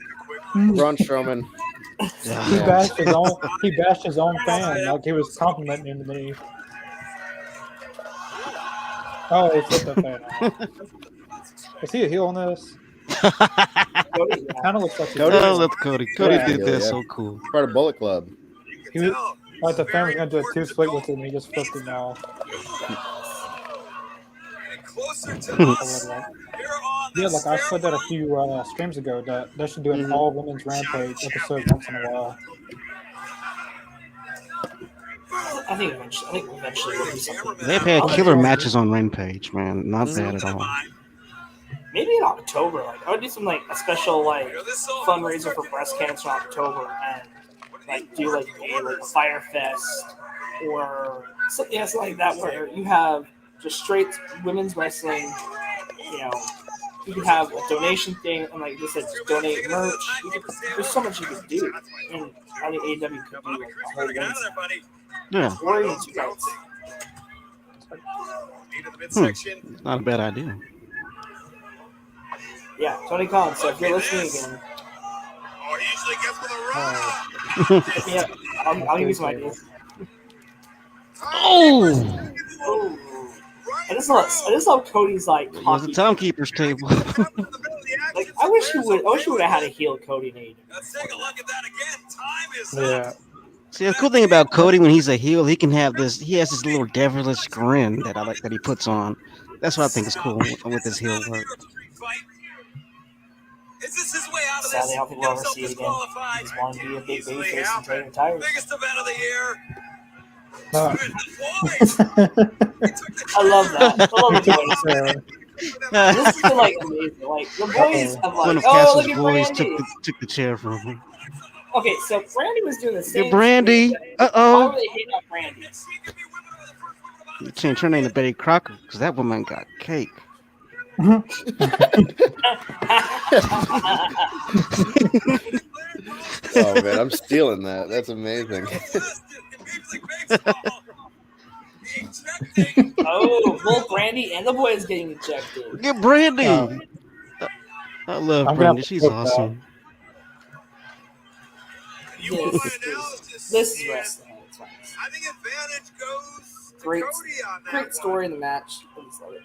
Braun Strowman. He bashed his own fan. Like he was complimenting him. And then oh, he flipped the fan. Is he a heel on this? Kind of looks like Cody? Oh, that's Cody. Cody Yeah. did that Yeah. so cool. Part of Bullet Club. he was, like the fan was gonna do a 2-split with him. And he just flipped it now. Closer to I us. love that. Here on Yeah, the like I said that a few streams ago that they should do an all women's Rampage episode once in a while. I think eventually we'll do something. They've had killer matches on Rampage, man. Not bad at all. Maybe in October. Like I would do some like a special like fundraiser for breast cancer in October and like do like a fire fest or something like that where you have just straight women's wrestling. You know, you could have a donation thing and like just donate merch. There's so much you could do, and I think AEW could do like a whole women's. Yeah, Or even two nights. not a bad idea. Yeah, Tony Khan. So if you're listening again, yeah, I'll give you some ideas. Oh, Ooh. I just love Cody's like it was a hockey. timekeeper's table. Like I wish he would have had a heel Cody in AEW. Let's take a look at that again. Time is Yeah. See, the cool thing about Cody when he's a heel, he has this little devilish grin that I like that he puts on. That's what I think is cool with his heel work. Is this his way out of Sadly, this? I don't think we'll ever see it again. He just wanted to be a big babyface until he retires. Biggest event of the year. Uh, I love that. I love the boys. yeah. This has been like amazing. Like the boys have One like, of oh Castle's look at boys Brandy. took the chair from him. Okay, so Brandy was doing the same. Hey, Brandy. thing. Uh Why oh. were they hating on Brandy? You changed her name to Betty Crocker because that woman got cake. Oh man, I'm stealing that. That's amazing. Oh, both Brandy and the boys getting ejected. Get Brandy. Um, I love I'm gonna Brandy. have to She's put that. awesome. This is wrestling. It's fine. I think advantage goes to Great- Cody on that Great story in one. the match. I just love it.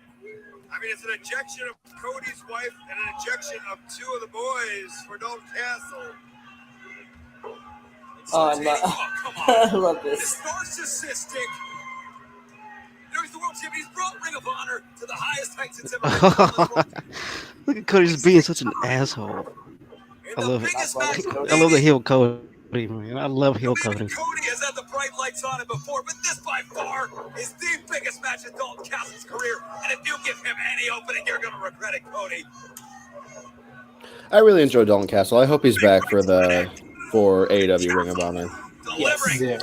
I mean, it's an ejection of Cody's wife and an ejection of two of the boys for Dalton Castle. Oh, I Come love, I on. love This this. narcissistic. You know, he's the world champion. He's brought Ring of Honor to the highest heights it's ever been. Look at Cody just being such an asshole. I love it. I love the heel Cody, man. I love heel Cody. Cody has had the bright lights on him before, but this by far is the biggest match in Dalton Castle's career. And if you give him any opening, you're going to regret it, Cody. I really enjoy Dalton Castle. I hope he's back for AEW Ring of Honor. Yes. Yeah.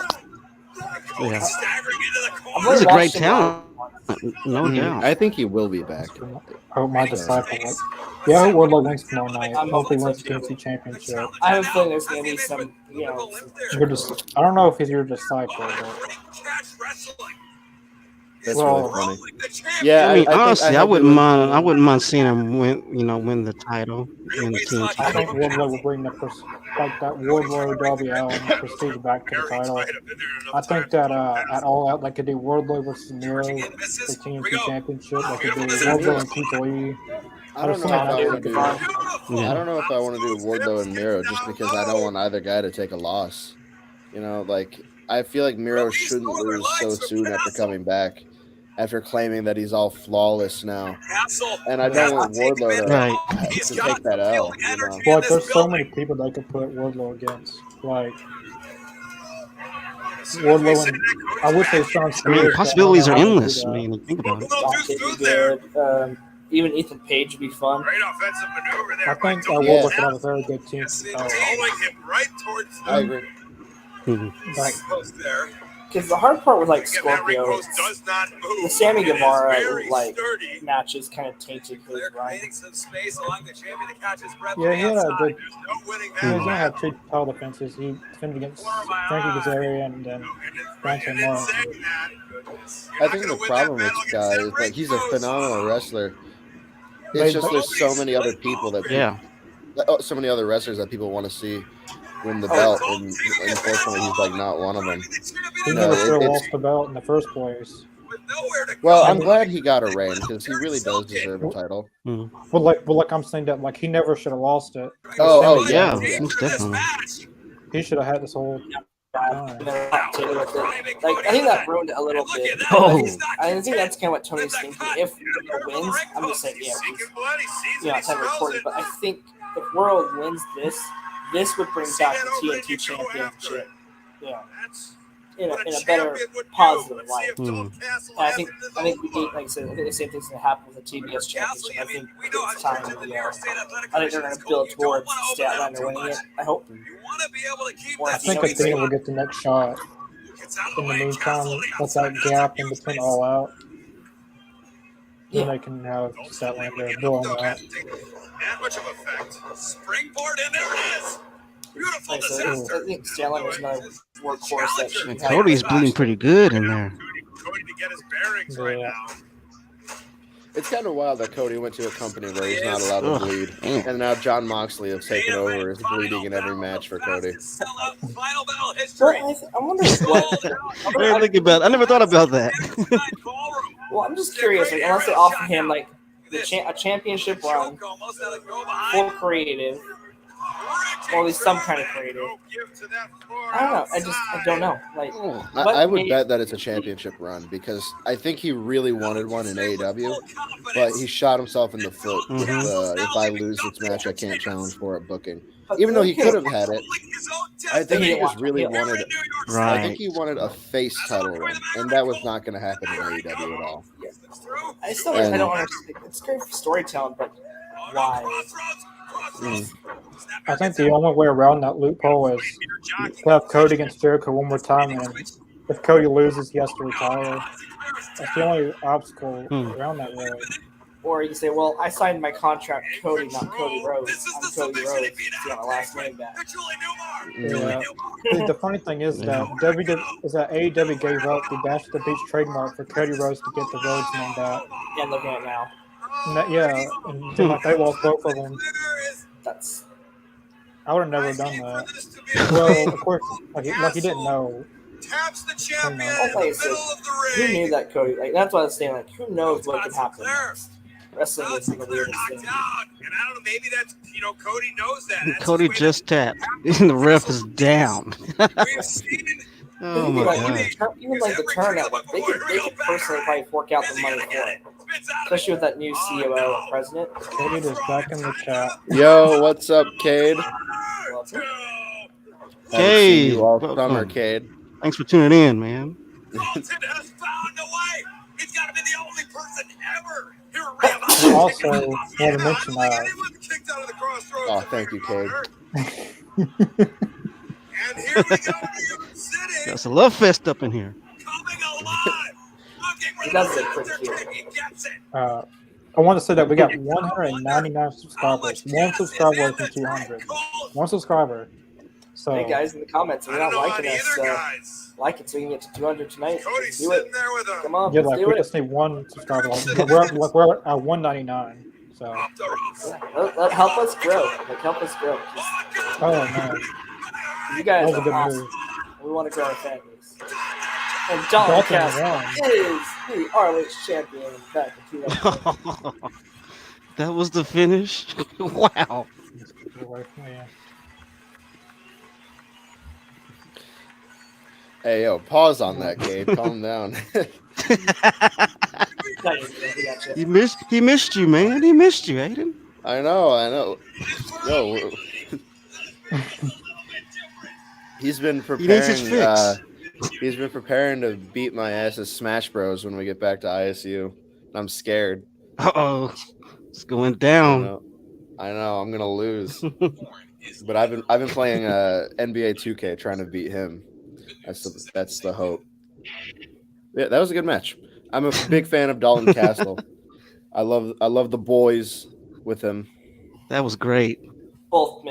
Yeah. Staggering into the corner. I've He's a watched great him talent. No doubt. I think he will be back. I hope my disciple. Yeah, I hope Wardlow wins tomorrow night. I hope he wins the TNT Championship. I have a feeling there's going to be some, you know, I don't know if he's your disciple, but Catch wrestling. That's Well- really funny. The champion. Yeah, I mean, think honestly, I hope wouldn't he mind. I wouldn't mind seeing him win the title, win the team. I think Wardlow will bring that Wardlow Darby Allin prestige back to the title. I think that at All Out, they could do Wardlow versus Miro for TNT Championship. They could do Wardlow and Keith Lee. I don't know if I want to do. I don't know if I want to do Wardlow and Miro just because I don't want either guy to take a loss. You know, like I feel like Miro shouldn't lose so soon after coming back, after claiming that he's all flawless now. And I don't want Wardlow to take that L. You know? But there's so many people that could put Wardlow against. Like Wardlow and I would say Sean I mean, Spears. possibilities are but I don't know how to endless. do I that. mean, think about it. Dante would be good. Even Ethan Page would be fun. Great offensive maneuver there. I think by Wardlow Tony. could have a very good team. Rolling him right towards I agree. Like, post there. Because the hard part with like Again, that ring Scorpio, post does not move. the Sammy It is Guevara very like sturdy. matches kind of tainted his They're run. creating some space along the champion to catch his breath. Yeah, he had a outside. good. There's no winning He was that gonna have battle. 2 title defenses. He defended against Frankie Kazarian and then Dante And in Moore. saying that, you're I not think gonna the win problem that with battle this guy against is that like he's a Ring Post. phenomenal wrestler. They- It's just there's so many other people that Yeah. so many other wrestlers that people want to see win the belt, and unfortunately he's like not one of them. He No, never should have it's- lost the belt in the first place. With nowhere to Well, go. I'm glad he got a reign because he really does deserve a title. But like I'm saying that like he never should have lost it. Oh, yeah, yeah. most definitely. He should have had this whole time. Like I think that ruined it a little bit. Oh. I think that's kind of what Tony's thinking. If World wins, I'm just saying yeah, it's time recorded. But I think if World wins this would bring back the TNT Championship. Yeah. In a better positive light. And I think we need, like I said, I think the same thing's gonna happen with the TBS Championship. I think it's time to I think they're gonna build towards Statlander winning it. I hope. I think Athena will get the next shot. In the meantime, let that gap in between All Out. Then they can have Statlander build on that. That much of effect. Springboard, and there it is. Beautiful Like I said, disaster. I think Statlander's another workhorse that should And Cody's bleeding pretty good in there. Cody to get his bearings right Yeah. now. It's kind of wild that Cody went to a company where he's not allowed to Ugh, bleed, damn. and now John Moxley has taken over, is bleeding in every match for Cody. Final battle Well, history. I wonder what. I never thought about that. Well, I'm just curious. Like, unless they offer him like a championship run, full creative, or at least some kind of creative. I don't know. I don't know. Like, I would bet that it's a championship run because I think he really wanted one in AEW, but he shot himself in the foot with the if I lose this match, I can't challenge for it booking. Even though he could have had it, I think he just really wanted it. I Right. think he wanted a face title run, and that was not going to happen in AEW at all. I don't understand. It's great for storytelling, but why? I think the only way around that loophole is to have Cody against Jericho one more time, and if Cody loses, he has to retire. That's the only obstacle around that way. Or you can say, well, I signed my contract Cody, not Cody Rhodes. I'm Cody Rhodes. See my last name back. Yeah. The funny thing is that AEW gave up the Bash at the Beach trademark for Cody Rhodes to get the Rhodes name back. Yeah, I'm looking at it now. And then like they lost both of them. That's I would have never done that. Well, of course, like he didn't know. Taps the champion Oh, in the like I said, middle of the who ring. knew that Cody? Like that's what I was saying. Like who knows what could happen next? Wrestling Well, is the weirdest knocked thing. out. And I don't know, maybe that's, Cody knows that. That's Cody his way just tapped, and the ref is down. We've seen Oh my Like, god. even like the turn network, they could personally probably fork out the money for it, especially with that new COO and president. Cody is back in the chat. Yo, what's up, Cade? Love it. Haven't seen you all Welcome. summer, Cade. Thanks for tuning in, man. Dalton has found a way. He's got to be the only person ever. Here at Ring of I Honor. also want to mention Anyone kicked out of the Crossroads Oh, of thank you, Cade. And here we go, New York City. There's a love fest up in here. Coming alive. Looking for He the does look center pretty cute. kick. He gets it. I want to say that we got 199 subscribers. One subscriber from 200. One subscriber. So Hey guys in the comments, if I you're don't not know liking on us, either, guys. like it so you can get to 200 tonight. Cody's Let's do sitting it. there with a Come on, yeah, let's like do we it. just need one subscriber. We're at 199. So off the ropes. Help us grow. Like help us grow. oh man, You guys that was a are good awesome. move. We want to grow our families. And Dalton Dalton Castle won. is the ROH champion back in 2000. That was the finish. Wow. Get away from me. Hey, yo, pause on that, Cade. Calm down. He missed you, man. He missed you, Aiden. I know. Yo, he's been He needs his preparing. fix. He's been preparing to beat my ass as Smash Bros when we get back to ISU. I'm scared. Uh-oh. It's going down. I know. I'm gonna lose. But I've been playing NBA 2K trying to beat him. That's the hope. Yeah, that was a good match. I'm a big fan of Dalton Castle. I love the boys with him. That was great. Both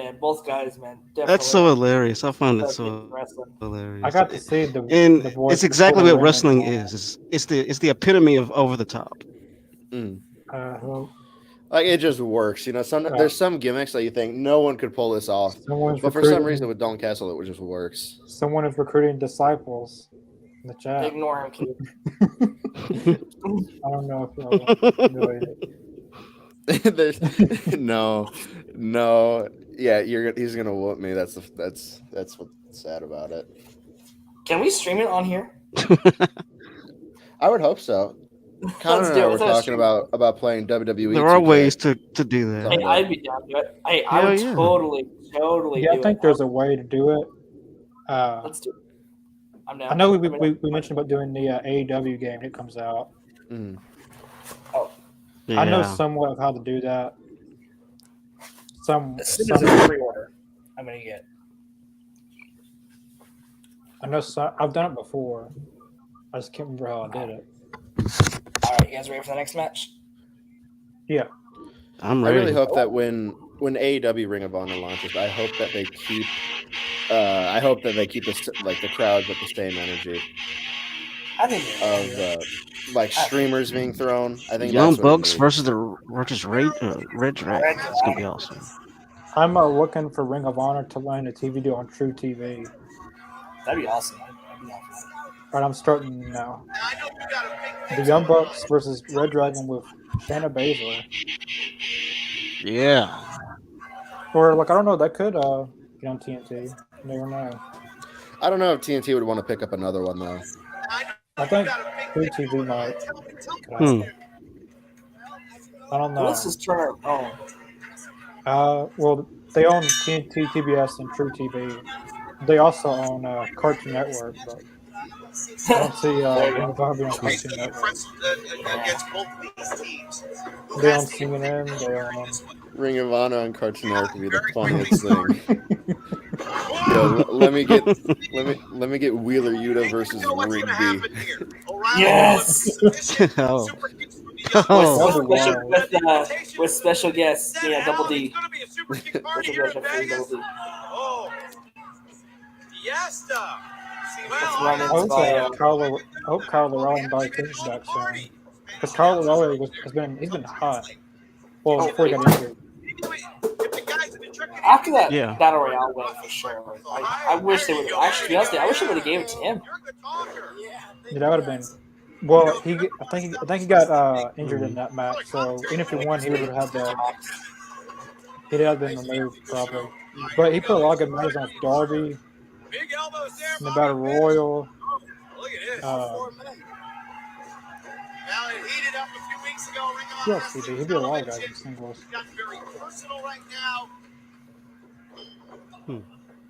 guys, man. Definitely. That's so hilarious. I found it That's so wrestling. hilarious. I got to see the boys it's exactly what before wrestling ring is. It's the epitome of over the top. well, Like it just works, you know. There's some gimmicks that you think no one could pull this off, someone's but for some recruiting- reason with Dalton Castle it just works. someone is recruiting disciples in the chat. Ignore him, kid. I don't know if really. There's no, yeah, he's gonna whoop me. That's what's sad about it. Can we stream it on here? I would hope so. Connor and I were talking about playing WWE. There are 2K. ways to do that. Hey, I'd be down to it. Hey, I Hell would yeah. totally. Yeah, I do think it. there's a way to do it. Let's do it. I'm down. I know we mentioned about doing the AEW game that comes out. Mm. Yeah. I know somewhat of how to do that. As soon as it's pre-order, I'm gonna get. I know I've done it before. I just can't remember how I did it. All right, you guys ready for the next match? Yeah. I'm I ready. really hope that when AEW Ring of Honor launches, I hope that they keep the crowd with the same energy I think of streamers being thrown. I think Young that's what it Bucks needs. versus the Red Dragon. It's gonna be awesome. I'm looking for Ring of Honor to land a TV deal on True TV. that'd be awesome. Right, I'm starting now. The Young Bucks versus Red Dragon with Shayna Baszler. Yeah. Or I don't know, that could get on TNT. You never know. I don't know if TNT would want to pick up another one though. I think True TV might. I don't know. Let's just turn our own. Well, they own TNT, TBS, and True TV. They also own Cartoon Network, but I don't see Ring of Honor being on Cartoon Network. They own CNN. They own. Ring of Honor on Cartoon Network would be the funniest thing. Yo, let me get Wheeler Yuta versus Rigby. Yes. Oh. With special guests, yeah, Double D. I hope Kyle O'Reilly and Bobby Fish back soon. Because Kyle O'Reilly he's been hot. Well, before he got injured. After that Yeah. Battle Royale win for sure. I wish they would actually. To be honest, I wish they would have gave it to him. Yeah, that would have been. Well, I think he got injured in that match. So even if he won, he would have had the. He'd have been removed probably. But he put a lot of good matches on with Darby. In the Battle Royal. Yes, he did. He did a lot of guys in singles.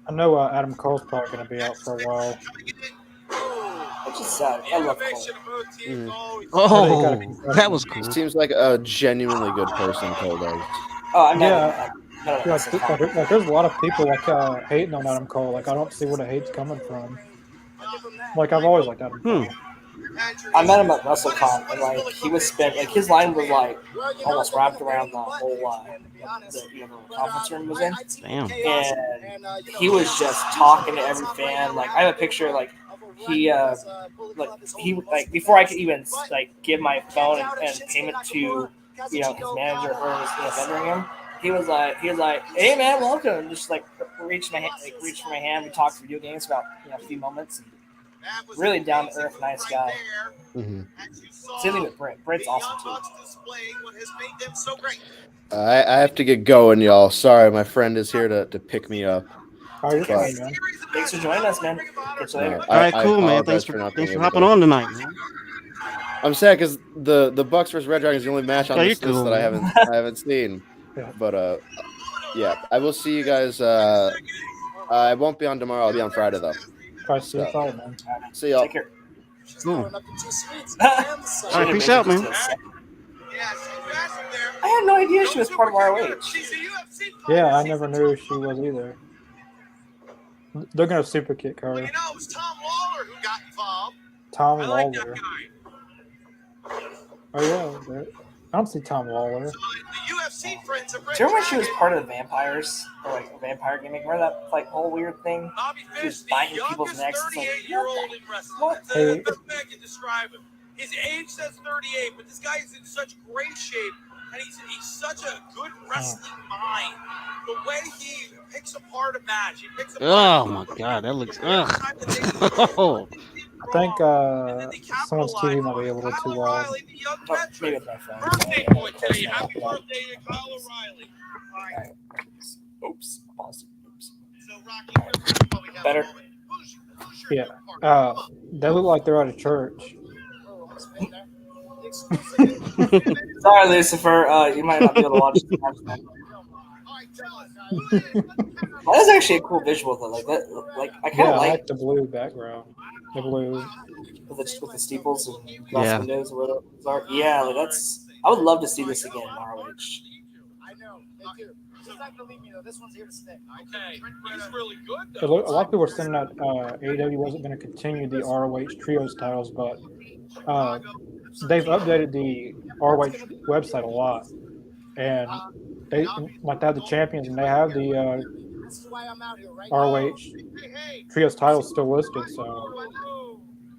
I know Adam Cole's probably going to be out for a while. Which is sad. I love Cole. Oh, that was cool. Seems like a genuinely good person, Cole does. Oh, I'm Yeah. not. There's a lot of people hating on Adam Cole. I don't see where the hate's coming from. I've always liked Adam Cole. I met him at WrestleCon, and he was his line was almost wrapped around the whole the conference room was in. Damn. And he was just talking to every fan. I have a picture he before I could even give my phone and payment to his manager who was vending him. He was like, hey man, welcome. Just reached for my hand. We talked video games for about a few moments. Really down to earth, nice guy. Mm-hmm. Same thing with Britt. Britt's awesome too. I have to get going, y'all. Sorry, my friend is here to pick me up. Oh, you're But- fine, man. Thanks for joining us, man. Catch you later. No, All right, I cool, man. apologize Thanks not for being able hopping to. on tonight, man. I'm sad because the Bucks versus Red Dragons is the only match on Yeah, this you're list cool, that man. I haven't seen. Yeah. But yeah, I will see you guys. I won't be on tomorrow. I'll be on Friday though. Try to see if I, man. See y'all. Take care. Cool. All right, peace out, man. I had no idea she was part of ROH. Yeah, I never knew she was either. They're gonna super kick her. Well, it was Tom Lawler who got involved. Tom I like Lawler. that guy. Oh yeah, I don't see Tom Lawler. So the UFC friends of Do you remember when she was part of the vampires? Or like a vampire gimmick? Remember that like whole weird thing? Bobby She was Fish, the biting people's youngest necks. It's like, 38-year-old in wrestling. what? That's Hey. the best way I can describe him. His age says 38, but this guy is in such great shape, and he's such a good wrestling mind. The way he picks apart a match, he picks apart. Oh my God, that looks. Ugh. Oh, I think someone's TV might be a little too loud. O'Reilly, the young Oh, maybe veteran. it's my phone. Birthday boy today. Happy birthday to Kyle O'Reilly. All right. Oops. Paused. Oops. So, Rocky, real quick while we have Better. a moment. Who's your Yeah. new partner? They look like they're at a church. Sorry, Lucifer. You might not be able to watch this match. All right, tell us. That is actually a cool visual though. Like that. Like I kind Yeah, of I like like the blue background. The blue. with the steeples and glass Yeah. windows or whatever those are. Yeah, like that's. I would love to see this again in ROH. I know. They do. She's not gonna leave me though. This one's here to stay. Okay. He's really good A though. lot of people were saying that AEW wasn't going to continue the ROH trios titles, but they've updated the ROH website a lot, and they have the champions and they have the This is why I'm out here, right? ROH Hey, trios titles still listed. So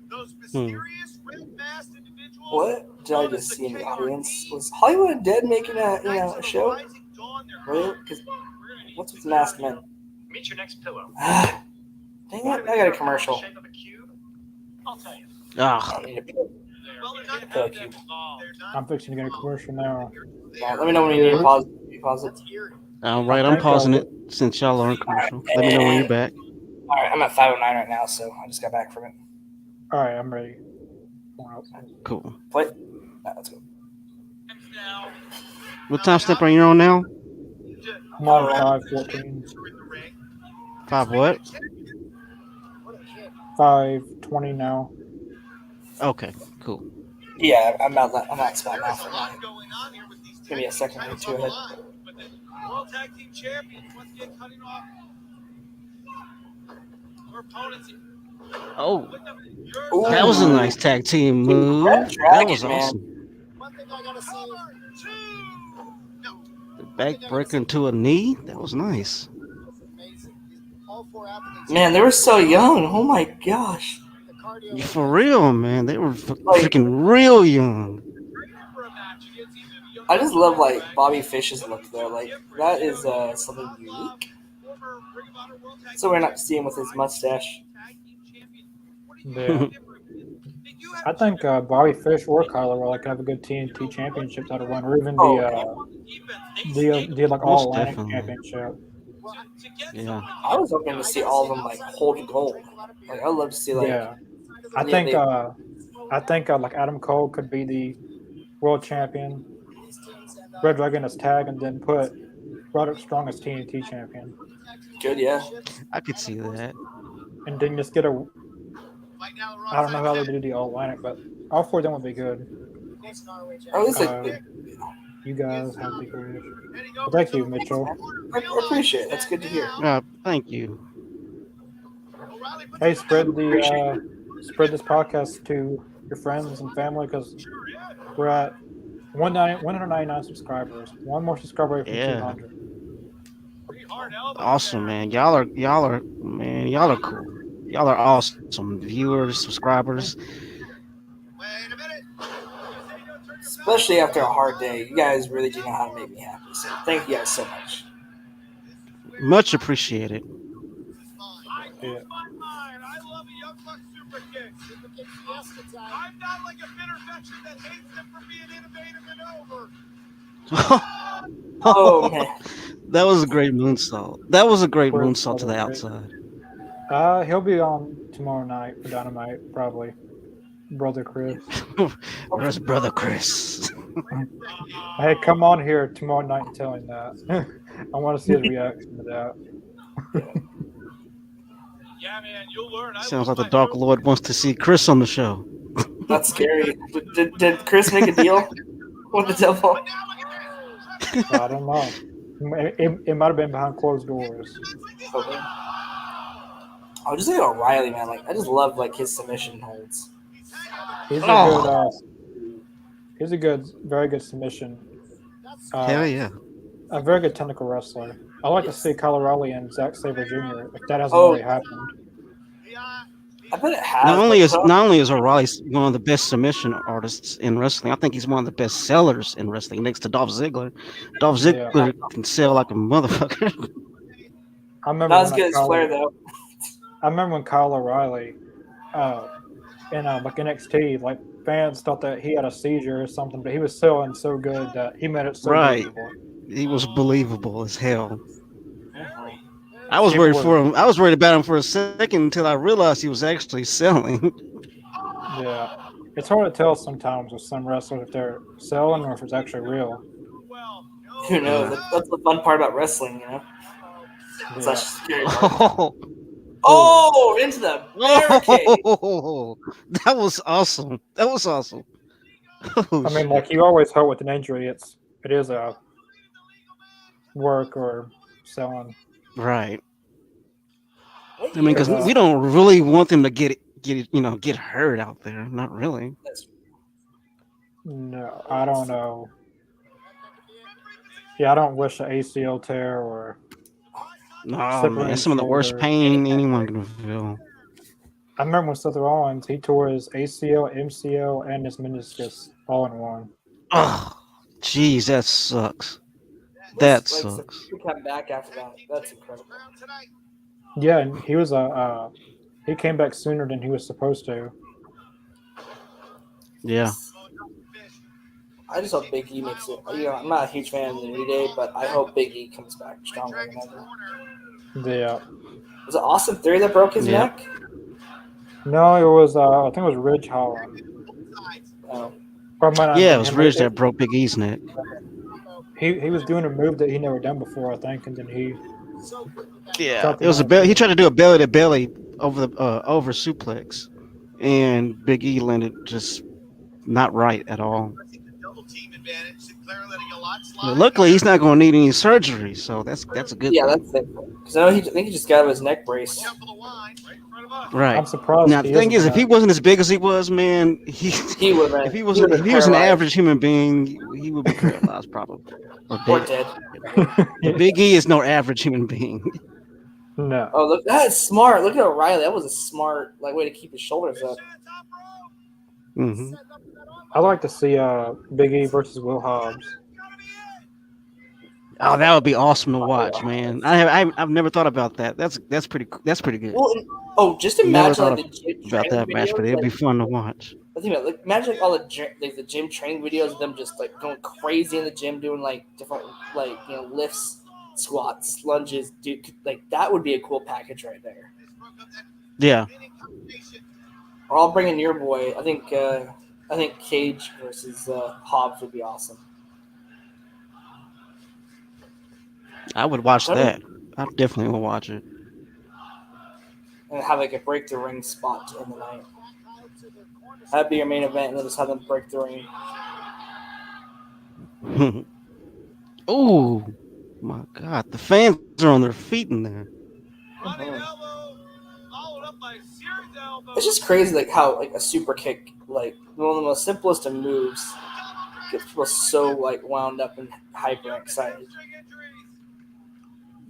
those mysterious red-masked individuals. What did I just see in the audience? Was Hollywood Dead making a a show? Really? Because what's with masked men? Meet your next pillow. Dang it! I got a commercial. Shape of a cube. I'll tell you. ah, I need a pillow. Pillow cube. I'm fixing to get a commercial now. Let me know when you need to pause. Pause it. all right. I'm pausing it since y'all are in commercial. Let me know when you're back. All right, I'm at 5:09 right now, so I just got back from it. All right, I'm ready. Cool. Play. All right, let's go. What time step are you on now? I'm on 5:14, 5 what? 5:20 now. Okay, cool. Yeah, I'm out spot now for mine. Give me a second or two ahead. But the World Tag Team Champions once again cutting off our opponents. Oh, Ooh. that was a nice tag team move. That was awesome. One thing I gotta say is The backbreaker into a knee. That was nice. Man, they were so young. Oh my gosh. For real, man. They were freaking real young. I just love like Bobby Fish's look though. Like that is something unique. So we're not seeing with his mustache. Yeah. I think Bobby Fish or Kyle O'Reilly could have a good TNT championship title run, or even the like Most All Atlantic definitely. championship. Yeah. I was hoping to see all of them like hold gold. Like I'd love to see like Yeah, I think like Adam Cole could be the world champion, Red Dragon as tag, and then put Roderick Strong as TNT champion, good, yeah. I could see that. and then just get a. I don't know how they do the All Atlantic, but all four of them would be good. Or at least like, You guys have the great. Well, thank you, Mitchell. I appreciate it. That's good to hear. Thank you. Hey, spread this podcast to your friends and family because we're at 199 subscribers. One more subscriber away from Yeah. 200. Awesome, man. Y'all are cool. Y'all are awesome. Viewers, subscribers. Especially after a hard day. You guys really do know how to make me happy. So thank you guys so much. Much appreciated. Yeah. I love a young buck super kick. I'm not like a bitter veteran that hates them for being innovative and over. Oh man. That was a great moonsault. That was a great Chris moonsault to the Benoit. outside. He'll be on tomorrow night for Dynamite, probably. Brother Chris. Where's brother Chris? Hey, come on here tomorrow night and tell him that. I want to see his reaction to that. Yeah, man, you'll learn. Sounds like the Dark Lord wants to see Chris on the show. That's scary. Did Chris make a deal with the devil? I don't know. It might have been behind closed doors. Okay. I was just thinking O'Reilly, man. Like I just love like his submission holds. He's a Oh. very good submission. Hell yeah. A very good technical wrestler. I like to see Kyle O'Reilly and Zack Sabre Jr. Like that hasn't Oh. really happened. I bet it has. Not only is O'Reilly one of the best submission artists in wrestling, I think he's one of the best sellers in wrestling next to Dolph Ziggler. Dolph Ziggler can sell like a motherfucker. I remember not as when good as Flair though. I remember when Kyle O'Reilly, in like NXT, like fans thought that he had a seizure or something, but he was selling so good that he made it so Right. believable. He was believable as hell. Uh-huh. I was People worried were- for him. I was worried about him for a second until I realized he was actually selling. Yeah, it's hard to tell sometimes with some wrestlers if they're selling or if it's actually real. Who knows? That's the fun part about wrestling, you know. It's Yeah. such a scary part. Oh, Oh, into the barricade. that was awesome. That was awesome. Oh, I mean, like you always hope with an injury, it is a work or selling. right. What I mean, because year was we don't really want them to get hurt out there. Not really. this? No, I don't know. Yeah, I don't wish an ACL tear or No, man, separated that's some of the worst shoulder. pain anyone can feel. I remember when Seth Rollins, he tore his ACL, MCL, and his meniscus all in one. Oh, jeez, that sucks. That Like, sucks. to come back after that. That's incredible. Yeah, and he was he came back sooner than he was supposed to. Yeah. I just hope Big E makes it. You know, I'm not a huge fan of the New Day, but I hope Big E comes back stronger than ever. Yeah. Was it Austin Theory that broke his Yeah. neck? No, it was I think it was Ridge Holland. Oh. Or it might not have Yeah, been it was him. Ridge that broke Big E's neck. He was doing a move that he never done before, I think, and then he Yeah, it was a belly. He tried to do a belly to belly over the over suplex, and Big E landed just not right at all. But luckily, he's not going to need any surgery, so that's a good Yeah, thing. that's it. Because I think he just got out of his neck brace. Right. I'm surprised. Now the thing is, if he wasn't as big as he was, man, He would have. if he was an average human being, he would be paralyzed probably Or dead. dead. But Big E is no average human being. No. Oh, look, that's smart. Look at O'Reilly. That was a smart way to keep his shoulders up. Hmm. I'd like to see Big E versus Will Hobbs. Oh, that would be awesome to watch, man. I've never thought about that. That's pretty good. Well, just Never imagine thought like the gym about training that match, but videos, it'd be like, fun to watch. think about it, like imagine like all the gym training videos of them just like going crazy in the gym doing like different lifts, squats, lunges, dude. Like that would be a cool package right there. Yeah. Or I'll bring in your boy. I think Cage versus Hobbs would be awesome. I would watch That'd that. I definitely would watch it. And have like a break the ring spot in the night. That'd be your main event, and then just have them break the ring. Oh my God, the fans are on their feet in there. It's just crazy, like how like a super kick, like one of the most simplest of moves, gets people so like wound up and hyper excited.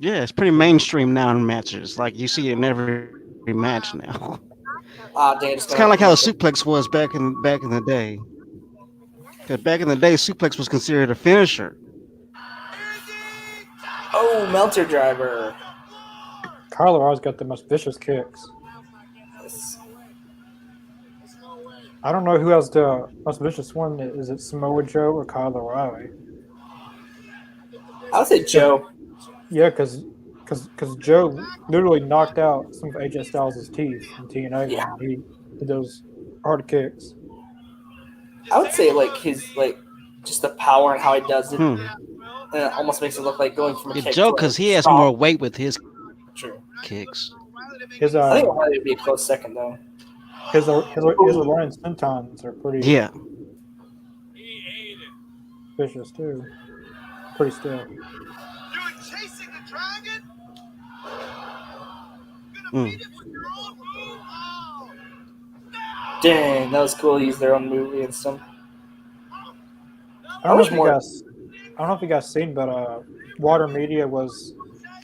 Yeah, it's pretty mainstream now in matches. Like you see it in every match now. It's kind of like how the suplex was back in the day. Because back in the day, suplex was considered a finisher. Oh, Melter driver. Kyle O'Reilly's got the most vicious kicks. I don't know who has the most vicious one. Is it Samoa Joe or Kyle O'Reilly? I would say Joe. Yeah, because Joe literally knocked out some of AJ Styles' teeth in TNA Yeah. when he did those hard kicks. I would say like his just the power and how he does it, Hmm. and it almost makes it look like going from a Yeah, kick Joe, to a because he has stomp. more weight with his True. kicks. His I think O'Reilly would be a close second though. his Orion Sentons are pretty Yeah. vicious too. Pretty stiff. Chasing the dragon? Mm. Beat it with your own move? Oh. Dang, that was cool. To use their own move against him. I don't know wish if you more- guys. I don't know if you guys seen, but Water Media was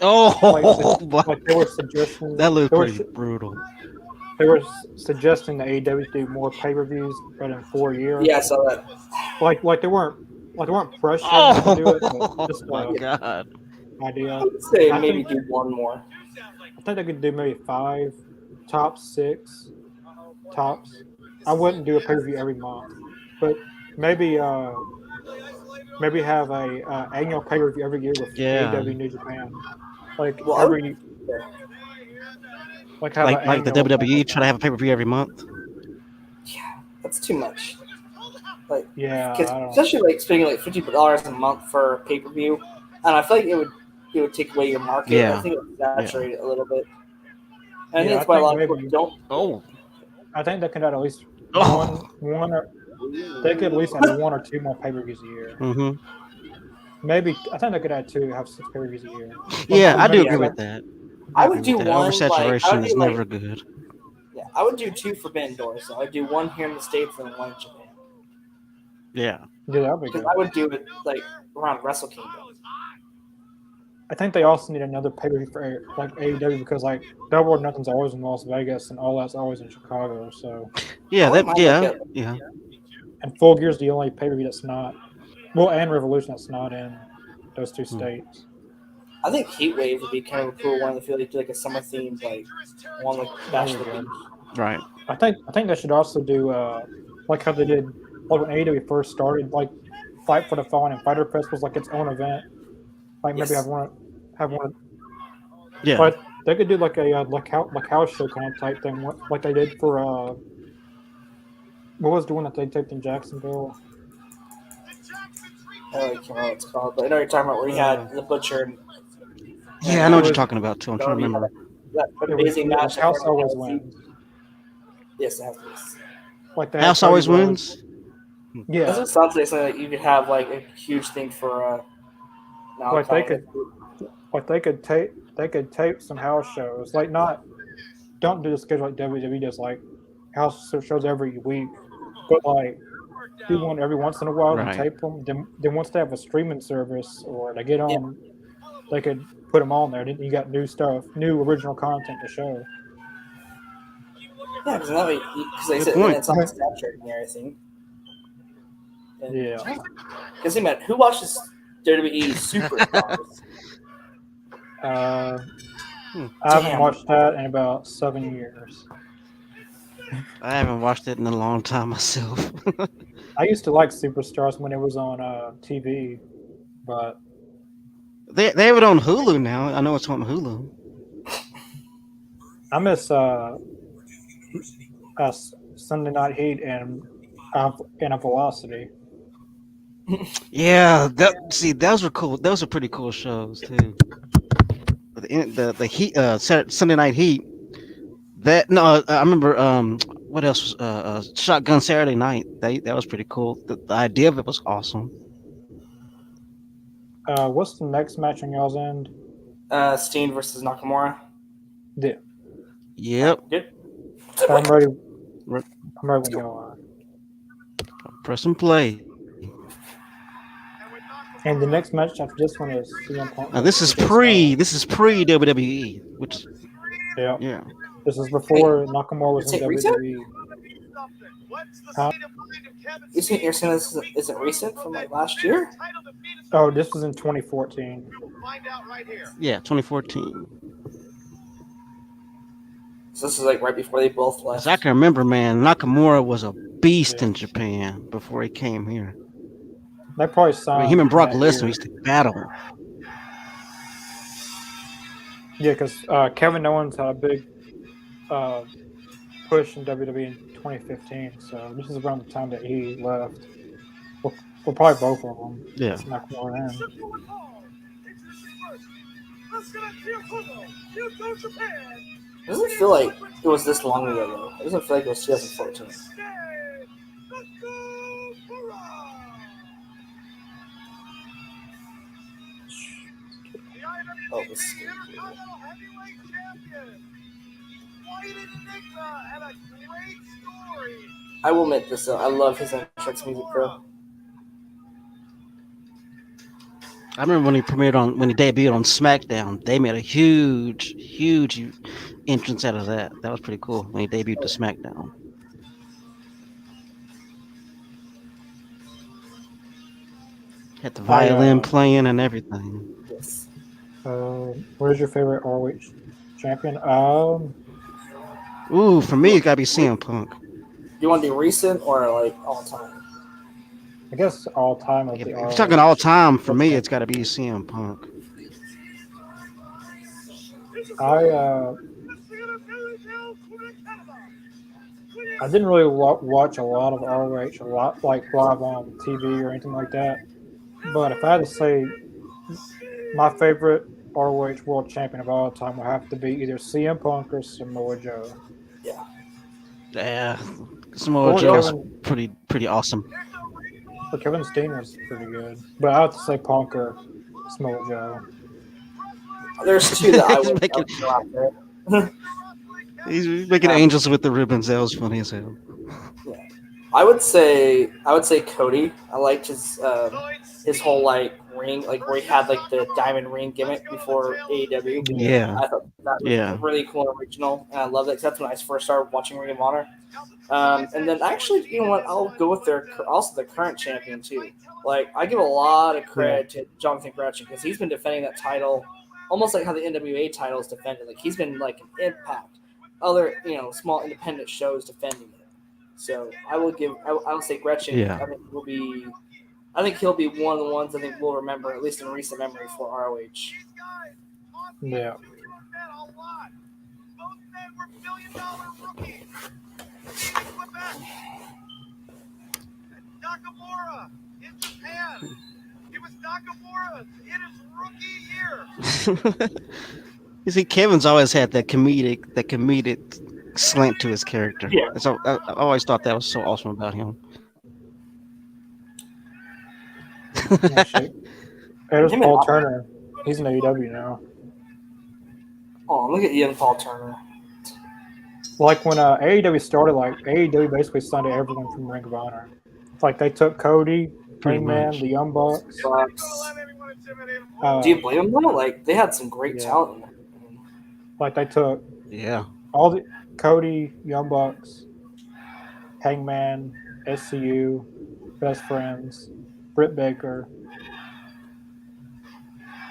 Oh, like they were suggesting that looked they were, pretty brutal. they were suggesting the AEW do more pay-per-views, but in 4 years. Yeah, I saw that. Like they weren't pressured to do it, Oh but just my god. idea. I would say I maybe think- do one more. I think they could do maybe 5, top 6, tops. I wouldn't do a pay-per-view every month, but maybe have a annual pay-per-view every year with Yeah. AEW New Japan. Like Well, every like have Like the an annual WWE try to have a pay-per-view every month. That's too much. Like, Yeah, because I don't. especially like spending like $50 a month for pay per view, and I feel like it would take away your market. Yeah. I think it would saturate it a little bit. And I think Yeah, that's I why a think lot of people maybe- don't. Oh. I think they could add at least Oh. one or they could at least add 1 or 2 more pay-per-views a year. Mm-hmm. Maybe I think they could add 2, have 6 pay-per-views a year. Yeah, I do Maybe agree seven. with that. I would do That one. oversaturation I would is do, never good. Yeah, I would do 2 Forbidden Doors. So I'd do one here in the States and one in Japan. Yeah. Yeah, that'd be Because good. I would do it like around Wrestle Kingdom. I think they also need another pay-per-view for like AEW because like Double or Nothing's always in Las Vegas and all that's always in Chicago. So Yeah, I wouldn't mind yeah, like yeah. and Full Gear's the only pay-per-view that's not and Revolution that's not in those 2 states. I think Heat Wave would be kind of a cool one. I feel like do like a summer themed like one like Bash of the Very Beach. good. Right. I think they should also do like how they did like when AEW first started, like Fight for the Fallen and Fighter Fest was like its own event. Like maybe Yes. have one. Yeah. But they could do like a like house show kind of type thing, like they did for what was the one that they taped in Jacksonville? I don't really care what it's called, but I know you're talking about where you had the Butcher and Yeah, I know what you're talking about too. I'm trying to Darby had remember. that It was, amazing it was match. House that always everyone had wins. seen. Yes, it has to be. Like they had House Cody always Rhodes. wins. Yeah, This sounds like something that you could have like a huge thing for. like they could tape some house shows. Like don't do the schedule like WWE does, like house shows every week, but like do one every once in a while and Right. tape them. Then once they have a streaming service or they get on, they could put them on there. Then you got new stuff, new original content to show. Yeah, because that way, because they Good said point. then it's not saturated and everything. And, Yeah. Because man, who watches WWE Superstars? I Damn. haven't watched that in about 7 years. I haven't watched it in a long time myself. I used to like Superstars when it was on TV, but they have it on Hulu now. I know it's on Hulu. I miss Sunday Night Heat and a Velocity. Yeah, those were cool. Those are pretty cool shows too. The Heat Sunday Night Heat. I remember what else was Shotgun Saturday Night. That was pretty cool. The idea of it was awesome. What's the next match on y'all's end? Steen versus Nakamura. Yeah, Yep. Good. I'm ready. I'm ready when y'all are. Press and play. And the next match after this one is CM Punk. Now this is pre WWE, which Yeah, yeah. this is before Nakamura was in Is it recent? WWE. Huh? You're saying this isn't recent from like last year? Oh, this was in 2014. Find out right here. Yeah, 2014. So this is like right before they both left. As I can remember, man, Nakamura was a beast in Japan before he came here. They probably I signed. mean, him and Brock that Lesnar year. used to battle. Yeah, because Kevin Owens had a big push in WWE in 2015. So this is around the time that he left. Well, probably both of them. Yeah. Nakamura and It doesn't feel like it was this long ago, though. It doesn't feel like it was 2014. Oh, this is good. I will admit this, though. I love his entrance music, bro. I remember when he debuted on SmackDown, they made a huge entrance out of that. That was pretty cool when he debuted to SmackDown. Had the violin playing and everything. Yes. what is your favorite ROH champion? Ooh, for me, it gotta be CM Punk. You want to do recent or like all time? I guess all time of If the you're ROH. talking all time, for me, it's gotta be CM Punk. I didn't really watch a lot of ROH, like live on TV or anything like that. But if I had to say, my favorite ROH World Champion of all time would have to be either CM Punk or Samoa Joe. Yeah, Samoa Joe was pretty awesome. But Kevin Steen was pretty good. But I have to say Punk or Samoa Joe. There's two that I He's would making- throw out there. He's making angels with the ribbons. That was funny as hell. I would say Cody. I liked his whole like ring, like where he had like the diamond ring gimmick before AEW. Yeah. I thought that was really cool and original, and I love it. Because that's when I first started watching Ring of Honor. And then actually, you know what? I'll go with their current champion too. Like I give a lot of credit to Jonathan Gresham because he's been defending that title almost like how the NWA title is defended. Like he's been like an Impact, other small independent shows defending it. So I will say Gretchen. Yeah. I think he'll be one of the ones I think we'll remember, at least in recent memory, for ROH. Yeah. Nakamura in Japan. It was Nakamura in his rookie year. You see, Kevin's always had that comedic slant to his character. Yeah. So I always thought that was so awesome about him. There's Paul Turner. He's in AEW now. Oh, look at Ian Paul Turner. Like when AEW started, like AEW basically signed everyone from Ring of Honor. It's like they took Cody, Hangman, the Young Bucks. Do you blame them though? Like they had some great talent in there. Like they took all the Cody, Young Bucks, Hangman, SCU, Best Friends, Britt Baker,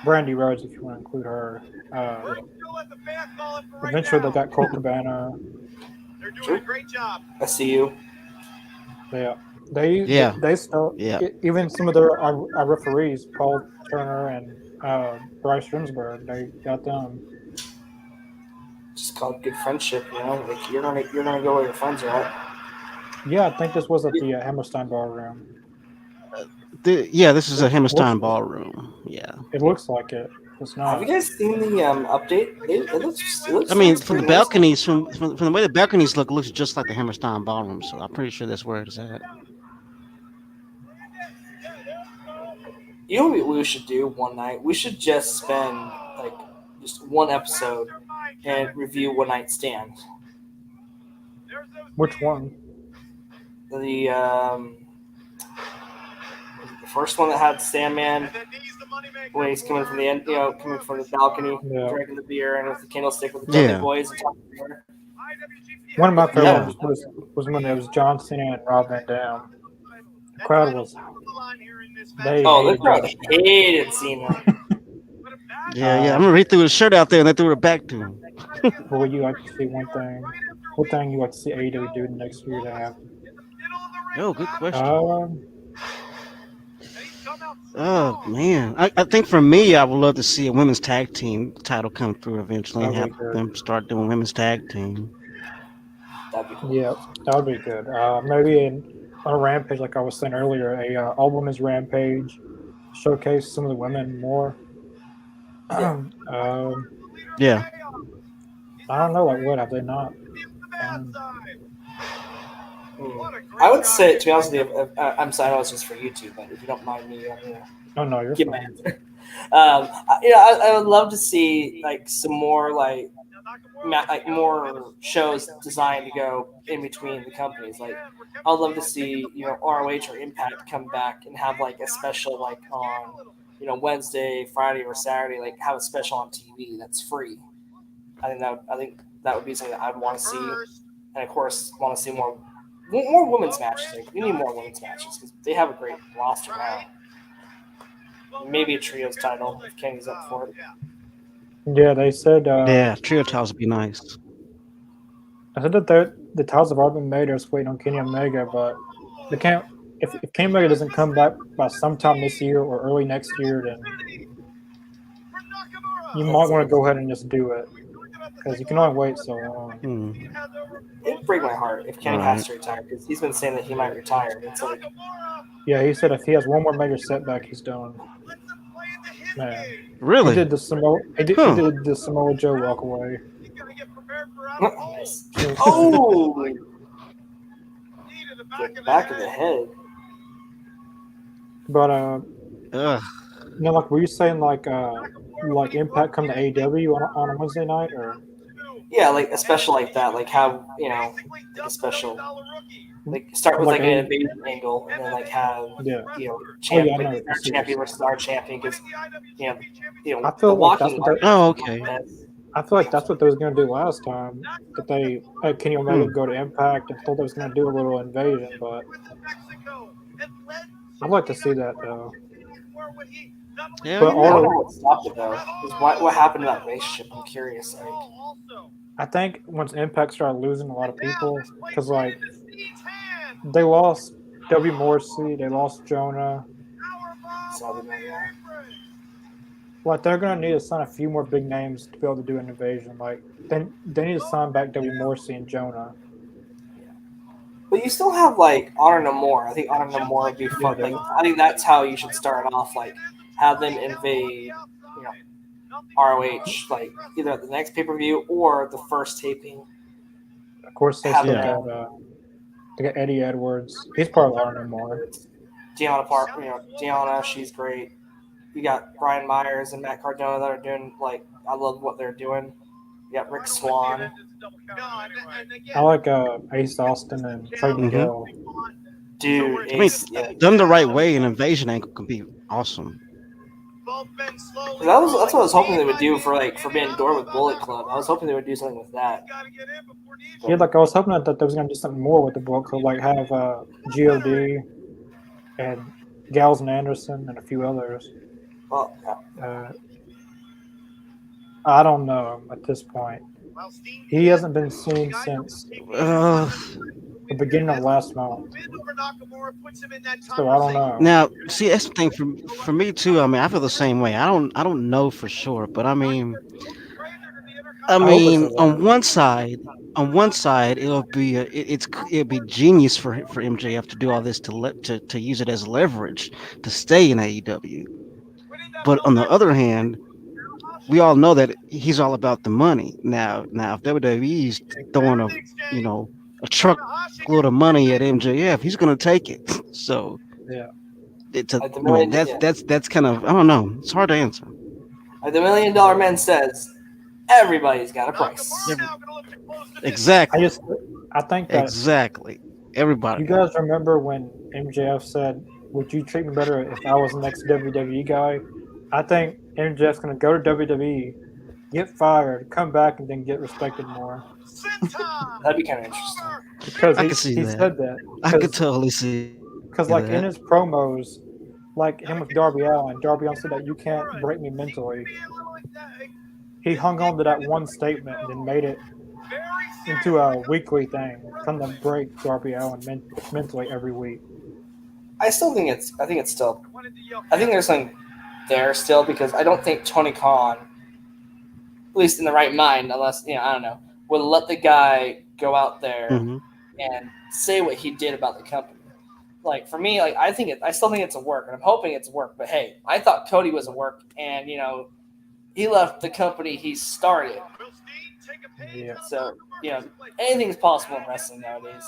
Brandy Rhodes, if you want to include her. Eventually, they got Colt Cabana. They're doing a great job. SCU. Yeah, they still even some of their referees, Paul Turner and Bryce Remsburg, they got them. Just called good friendship, Like you're gonna go where your friends are at. Yeah, I think this was at the Hammerstein Ballroom. This is a Hammerstein Ballroom. Yeah, it looks like it. It's not. Have you guys seen the update? It looks I mean, from the balconies, from the way the balconies look, it looks just like the Hammerstein Ballroom. So I'm pretty sure that's where it's at. You know what we should do one night? We should just spend like just one episode and review One Night Stand. Which one? The first one that had Sandman when he's coming from the end, coming from the balcony, drinking the beer and with the candlestick with the Dudley Boys and talking beer. One of my favorites was when there was John Cena and Rob Van Dam. The crowd was. The crowd hated Cena. Yeah. I remember he threw his shirt out there and they threw it back to him. Or would you like to see one thing? What thing you like to see AEW do next year to happen? Oh, good question. Um, Oh man, I think for me, I would love to see a women's tag team title come through eventually and that'd have be good. them start doing women's tag team. That'd be cool. Yeah, that would be good. Maybe on a rampage, like I was saying earlier, all women's rampage, showcase some of the women more. Yeah. Yeah, I don't know, like what have they not done? I would say, to be honest with you, I'm sorry, I know it's just for YouTube, but if you don't mind me, I'm gonna Oh no, you're give my fine. answer. I would love to see like some more like more shows designed to go in between the companies. Like I'd love to see ROH or Impact come back and have like a special like on Wednesday, Friday, or Saturday, like have a special on TV that's free. I think that would be something that I'd want to see, and of course want to see more women's matches. Like we need more women's matches because they have a great roster now. Maybe a trios title if Kenny's up for it. Yeah, they said yeah, trio titles would be nice. that the titles have already been made. They're just waiting on Kenny Omega, but they can't. If Kenny Omega doesn't come back by sometime this year or early next year, then you might want to go ahead and just do it because you can only wait so long. It'd break my heart if Kenny has to retire because he's been saying that he might retire. It's like, Yeah, he said if he has one more major setback, he's done. Man, Really? he did the Samoa. He did the Samoa Joe walk away. nice. Oh, get back of the head. But Ugh. like were you saying like Impact come to AEW on a Wednesday night or? Yeah, like a special like that, like have like a special, like start with like an invasion angle, and then like have champion versus our champion because I feel like that's what okay. I feel like that's what they was gonna do last time. That they had Kenny Omega go to Impact and thought they was gonna do a little invasion, but I'd like to see that though. Yeah, But I don't know what stopped it though. What happened to that relationship? I'm curious. Like, I think once Impact started losing a lot of people, because like they lost W. Morrissey, they lost Jonah. Like they're gonna need to sign a few more big names to be able to do an invasion. Like they need to sign back W. Morrissey and Jonah. But you still have like Honor No More. I think Honor No More would be fun. Like I think that's how you should start off. Like have them invade, ROH. Like either at the next pay per view or the first taping. Of course, they got Eddie Edwards. He's part of Honor No More. Deanna Park. Deanna, she's great. You got Brian Myers and Matt Cardona that are doing like I love what they're doing. You got Rick Swan. I like Ace Austin and Trey Miguel. Dude, Ace, done the right way, an invasion angle could be awesome. That's what I was hoping they would do for Forbidden Door with Bullet Club. I was hoping they would do something with that. Yeah, like I was hoping that they was gonna do something more with the Bullet Club, like have God and Gals and Anderson and a few others. Well, I don't know at this point. He hasn't been seen since the beginning of last month. So I don't know. Now, see, that's the thing for me too. I mean, I feel the same way. I don't know for sure, but I mean, on one side, it'll be it'll be genius for MJF to do all this to use it as leverage to stay in AEW. But on the other hand, we all know that he's all about the money. Now if WWE's throwing a truckload of money at MJF, he's gonna take it. So yeah, that's kind of, I don't know. It's hard to answer. Like the $1 Million Man says, everybody's got a price. Exactly. I think that exactly everybody. You guys remember when MJF said, "Would you treat me better if I was the next WWE guy?" I think MJF's going to go to WWE, get fired, come back, and then get respected more. That'd be kind of interesting. Because I can see that. Said that. I could totally see. Because like in his promos, like him with Darby Allin said that you can't break me mentally. he hung on to that one statement and then made it into a weekly thing, trying to break RPO and mentally every week. I still think it's. I think it's still. I think there's something there still because I don't think Tony Khan, at least in the right mind, unless I don't know, would let the guy go out there Mm-hmm. and say what he did about the company. Like for me, like I still think it's a work, and I'm hoping it's a work. But hey, I thought Cody was a work, and he left the company he started. Yeah. So anything's possible in wrestling nowadays.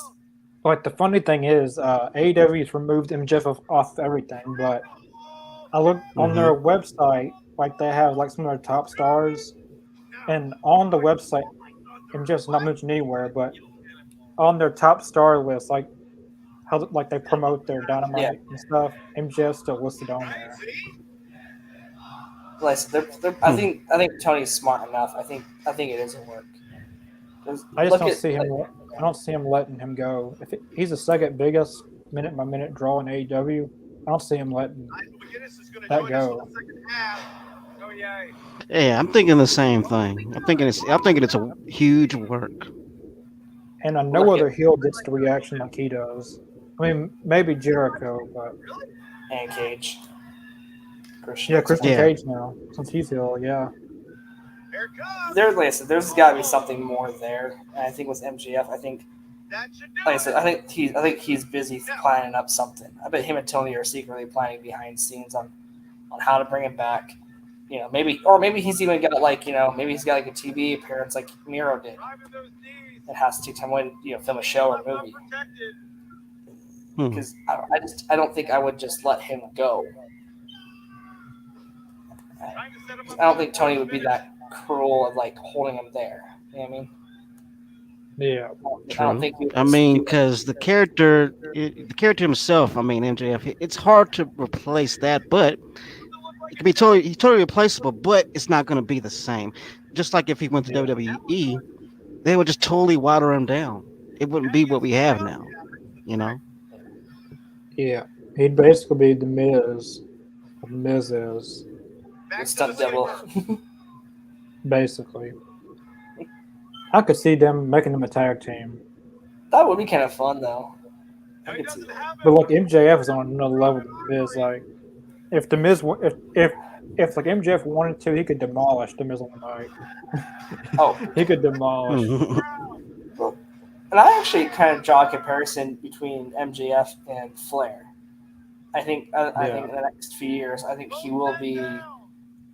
Like the funny thing is, AEW's removed MJF off everything, but I looked on their website, like they have like some of their top stars, and on the website, MJF's not mentioned anywhere, but on their top star list, like how like they promote their Dynamite and stuff, MJF's still listed on there. Like I think Tony's smart enough. I think it is a work. I just don't see him. I don't see him letting him go. If he's the second biggest minute by minute draw in AEW, I don't see him letting that go. Yeah, I'm thinking the same thing. I'm thinking it's a huge work. And no other heel gets the reaction like he does. I mean, maybe Jericho, but and Cage. Christian Cage now since he's heel. Yeah. There's got to be something more there. And I think with MJF, I think he's busy planning up something. I bet him and Tony are secretly planning behind the scenes on how to bring him back. Maybe he's even got maybe he's got like a TV appearance like Miro did. It has to take time away to film a show or movie. Because I don't think I would just let him go. I don't think Tony would be that cruel of like holding him there. You know what I mean? Yeah. I don't think. Because the character himself, MJF, it's hard to replace that, but it can be totally replaceable. But it's not going to be the same. Just like if he went to WWE, they would just totally water him down. It wouldn't be what we have now. Yeah, he'd basically be the Miz. Miz is. The stunt devil. Basically. I could see them making them a tag team. That would be kind of fun, though. But like MJF is on another level than Miz. Like, if the Miz, if like MJF wanted to, he could demolish the Miz on the night. He could demolish. And I actually kind of draw a comparison between MJF and Flair. I think in the next few years, I think he will be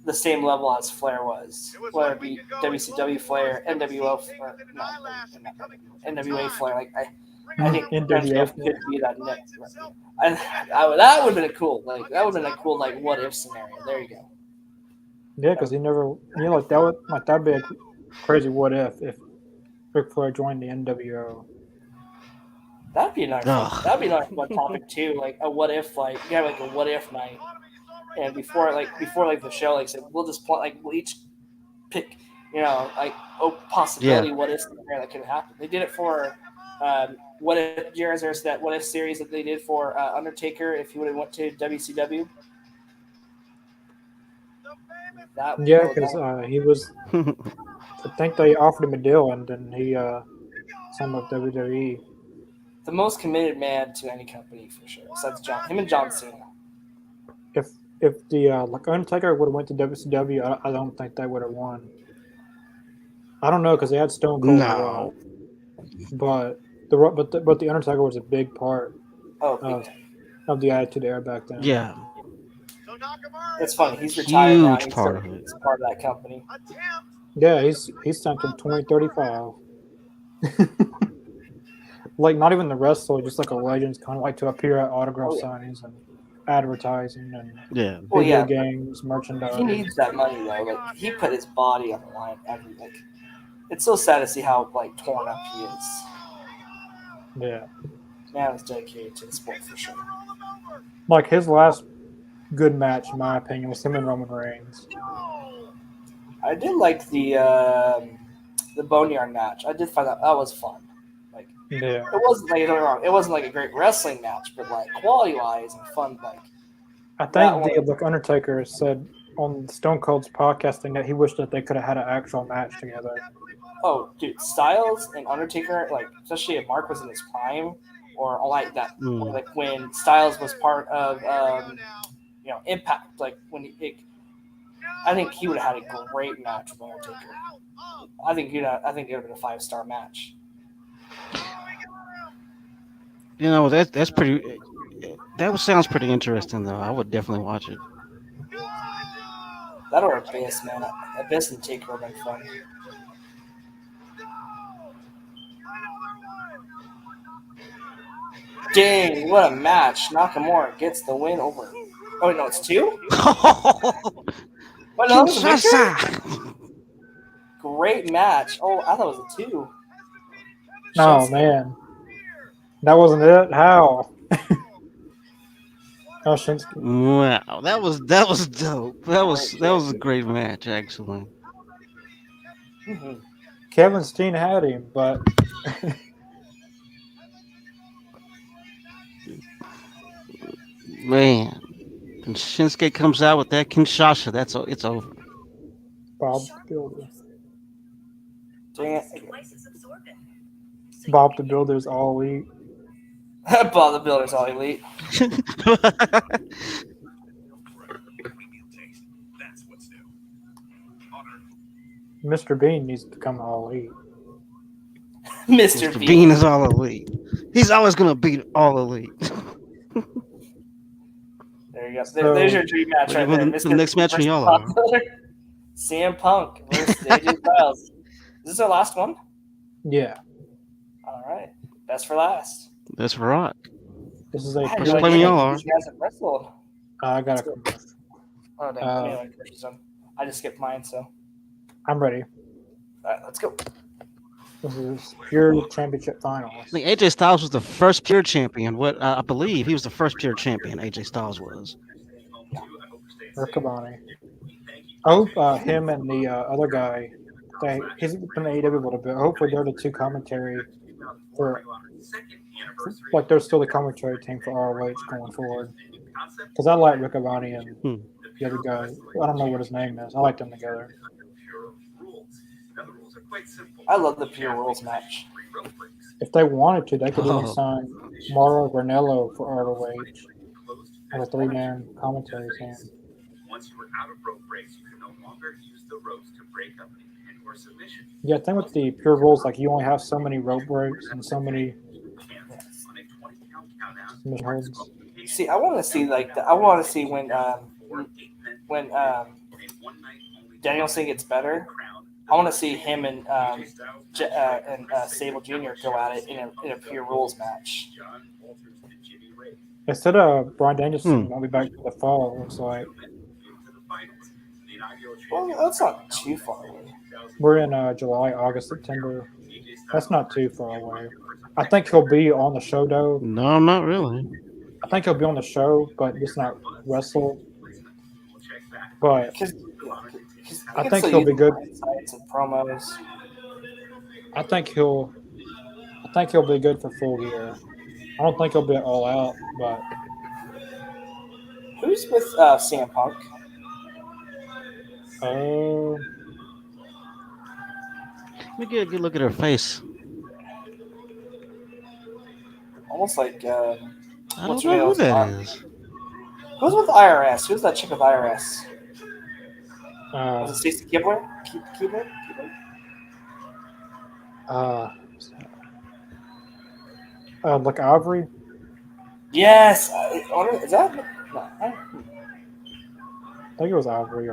the same level as Flair was, whether it be WCW Flair, NWO Flair, NWA Flair. Like I think MJF could be that next. And that would have been cool. Like that would have been a cool what if scenario. There you go. Yeah, because he never, that'd be a crazy what if Ric Flair joined the NWO. That'd be nice. That'd be like one topic too, like a what if, like you have like a what if night, and before the show, said we'll just we'll each pick, possibility what if scenario that could happen. They did it for what if there's that what if series that they did for Undertaker if he would have went to WCW. Because he was. I think they offered him a deal, and then he signed with WWE. The most committed man to any company for sure. Besides him and John Cena. If the Undertaker would have went to WCW, I don't think they would have won. I don't know because they had Stone Cold. No. But the Undertaker was a big part of the Attitude Era back then. Yeah. It's funny. He's retired now. Huge part of it. He's part of that company. Yeah, he's signed till 2035. Not even the wrestler, just like a legend, kind of like to appear at autograph signings and advertising and video games, merchandise. He needs that money though. He put his body on the line. It's so sad to see how torn up he is. Yeah, man is dedicated to the sport for sure. His last good match, in my opinion, was him and Roman Reigns. I did like the Boneyard match. I did find that was fun. Yeah. It wasn't don't get me wrong. It wasn't a great wrestling match, but quality wise and fun. I think the Undertaker said on Stone Cold's podcasting that he wished that they could have had an actual match together. Oh, dude, Styles and Undertaker, like especially if Mark was in his prime, or like that, or like when Styles was part of Impact, like when I think he would have had a great match with Undertaker. I think it would have been a 5-star match. That's pretty. That sounds pretty interesting, though. I would definitely watch it. That or Abyss, man. Abyss and Taker would have been fun. Dang, what a match. Nakamura gets the win over. Oh, wait, no, it's 2? What, no, that was a victory? Great match. Oh, I thought it was a 2. Oh, man. That wasn't it? How? Oh, Shinsuke. Wow, that was dope. That was a great match, actually. Mm-hmm. Kevin Steen had him, but Man, when Shinsuke comes out with that Kinshasa, it's over. Bob the Builder. Dang it. Bob the Builder's all elite. Bob the Builder's all elite. Mr. Bean needs to become all elite. Mr. Bean is all elite. He's always gonna beat all elite. There you go. There's your dream match right there. The next match for y'all are CM Punk versus AJ Styles. Is this our last one? Yeah. All right. Best for last. That's right. This is a Let's play when y'all are. You guys have wrestled. I got a commercial. Oh, damn. I just skipped mine, so. I'm ready. All right, let's go. This is pure championship finals. I think AJ Styles was the first pure champion. I believe he was the first pure champion. AJ Styles was. Riccaboni. I hope him and the other guy, he's been in AEW a little bit. Hopefully they're the two commentary for, like they're still the commentary team for ROH going forward. Because I like Riccaboni and the other guy. I don't know what his name is. I like them together. I love the Pure Rules match. If they wanted to, they could even sign Mauro Ranello for ROH as a 3-man commentary team. Once you were out of rope breaks, you could no longer use the ropes to break up an pin or submission. Yeah, I think with the Pure Rules, like you only have so many rope breaks and so many submission holds. See, I want to see I want to see when Danielson gets better. I want to see him and Sable Jr. go at it in a Pure Rules match. Instead of Bryan Danielson, won't be back for the fall. It looks like. Well, that's not too far away. We're in July, August, September. That's not too far away. I think he'll be on the show though. No, not really. I think he'll be on the show, but just not wrestle. But I think he'll be good. Insights and promos. I think he'll be good for Full Gear. I don't think he'll be all out, but who's with CM Punk? Let me get a good look at her face. Almost like I don't know who that is. Who's with IRS? Who's that chick with IRS? Was it Stacey Kibler? Kibler? Like Ivory? Yes. Is that? No. I think it was Ivory.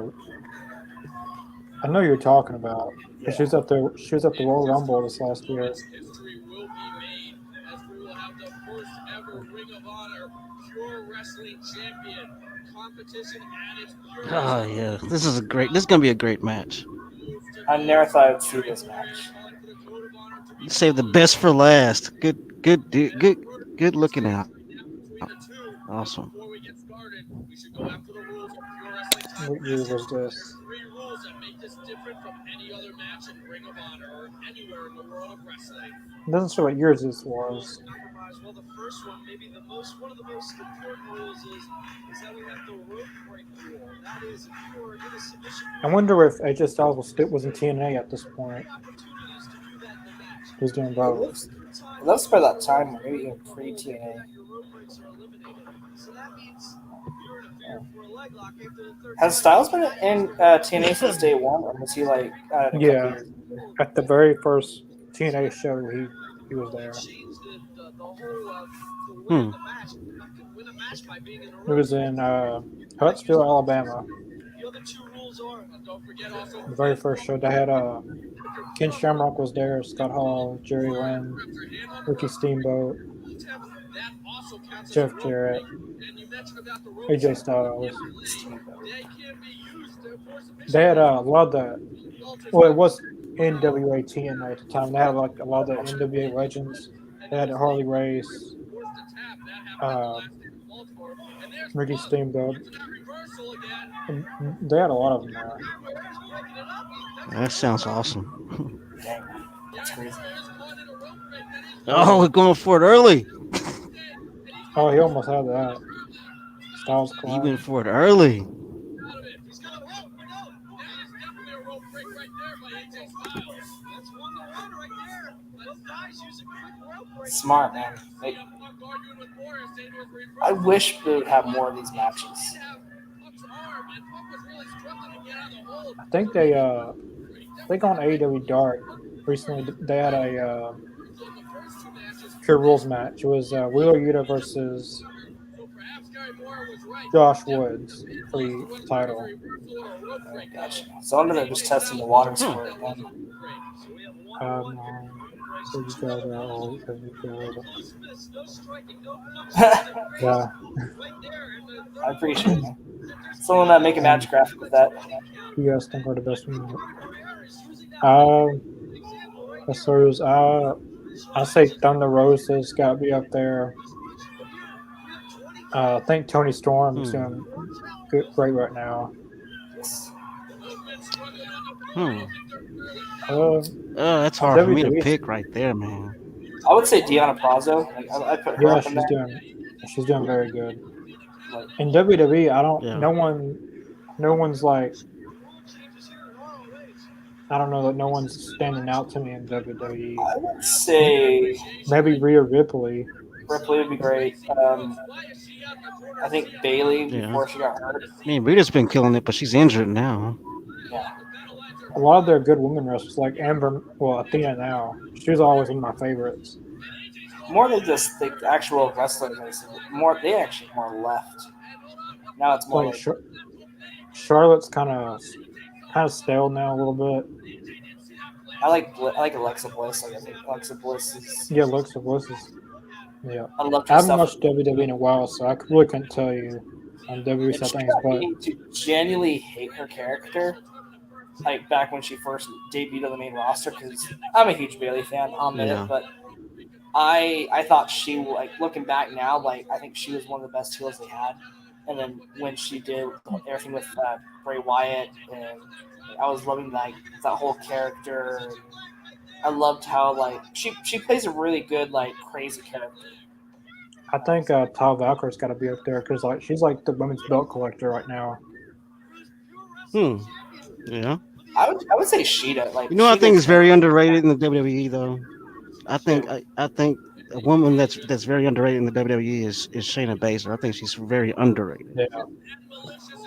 I know you're talking about. Yeah. She was at the Royal Rumble this last year. History will be made as we will have the first ever Ring of Honor Pure Wrestling Champion competition at its purest. Oh yeah, this is gonna be a great match. I never thought I'd see this match. You saved the best for last. Good looking out. Awesome. Before we get started, we should go after the rules of Pure Wrestling. What year was this? 3 rules that make this different from any other match in Ring of Honor or anywhere in the world of wrestling. It doesn't show what years this was. guys? Well, the first one, maybe one of the most important rules is that we have the rope break rule. That is, if you are in a submission, I wonder if AJ Styles was in TNA at this point. opportunities to do that in the match. He was doing It both. looks by that time, maybe even pre TNA. Your rope breaks are eliminated. So that means you're interfering for a leg lock after the third Has time. Styles been in TNA since day one, or was he like a couple Yeah, years? at the very first TNA show, he was there. Changed the whole the way Hmm. of the match. You can win a match by being in a He rope was break. in Huntsville, Alabama. The other two rules are, don't forget also, The very first show, they had Ken Shamrock was there, Scott Hall, Jerry Lynn, Ricky Steamboat, that also counts as a Jeff rope Jarrett, break. And you mentioned about the rope AJ Styles. they can be used for submission. They had a lot of the, well, it was NWA TNA at the time. They had like a lot of the NWA legends. They had Harley Race, Ricky Steamboat. And they had a lot of them there. That sounds awesome. Dang, that's crazy. Oh, we're going for it early. Oh, he almost had that. Styles He collide. went for it early. Smart, man. I wish we would have more of these matches. I think they on AEW Dark recently. They had a Pure Rules match. It was Wheeler Yuta versus Josh Woods for the title. Gotcha. So I'm gonna just testing the waters for it then. So you guys are all very good. Yeah. I appreciate it. Someone make a match graphic with that. Who you guys think are the best one? Wrestlers, I say Thunder Rosa's got to be up there. I think Tony Storm is doing great right now. That's hard for me to pick right there, man. I would say Deonna Purrazzo. I put her up in there. She's doing very good. In WWE, no one's like, I don't know that no one's standing out to me in WWE. I would say maybe Rhea Ripley. Ripley would be great. I think Bailey before she got hurt. I mean, Rita's been killing it, but she's injured now. Yeah. A lot of their good women wrestlers, like Athena now, she's always one of my favorites. More than just the actual wrestlers, they actually more left. Now it's more like Charlotte's kind of stale now a little bit. I like Alexa Bliss. I think Alexa Bliss is. Yeah, Alexa Bliss is. Yeah. I haven't watched WWE in a while, so I really couldn't tell you on WWE things. But to genuinely hate her character, like back when she first debuted on the main roster, because I'm a huge Bailey fan. I'll admit it, but I thought she, like, looking back now, like, I think she was one of the best heels they had. And then when she did everything with Bray Wyatt, and I was loving like that whole character. I loved how like she plays a really good like crazy character. I think Tal Valkyrie's got to be up there because like she's like the women's belt collector right now. Yeah. I would say Sheeta. Like I think is very underrated in the WWE though. I think a woman that's very underrated in the WWE is Shayna Baszler. I think she's very underrated. Yeah.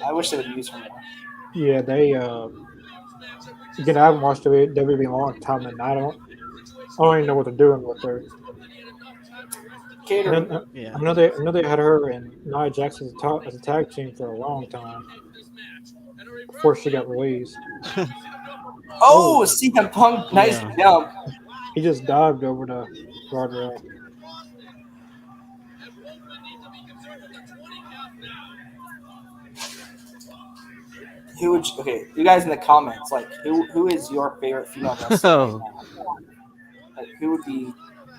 I wish they would use her more. Yeah, they again, I haven't watched WWE in a long time, and I don't even know what they're doing with her. I know they had her and Nia Jax as a tag team for a long time before she got released. CM Punk, nice jump. He just dived over the guardrail. You guys in the comments, like, who is your favorite female wrestler? Like, who would be?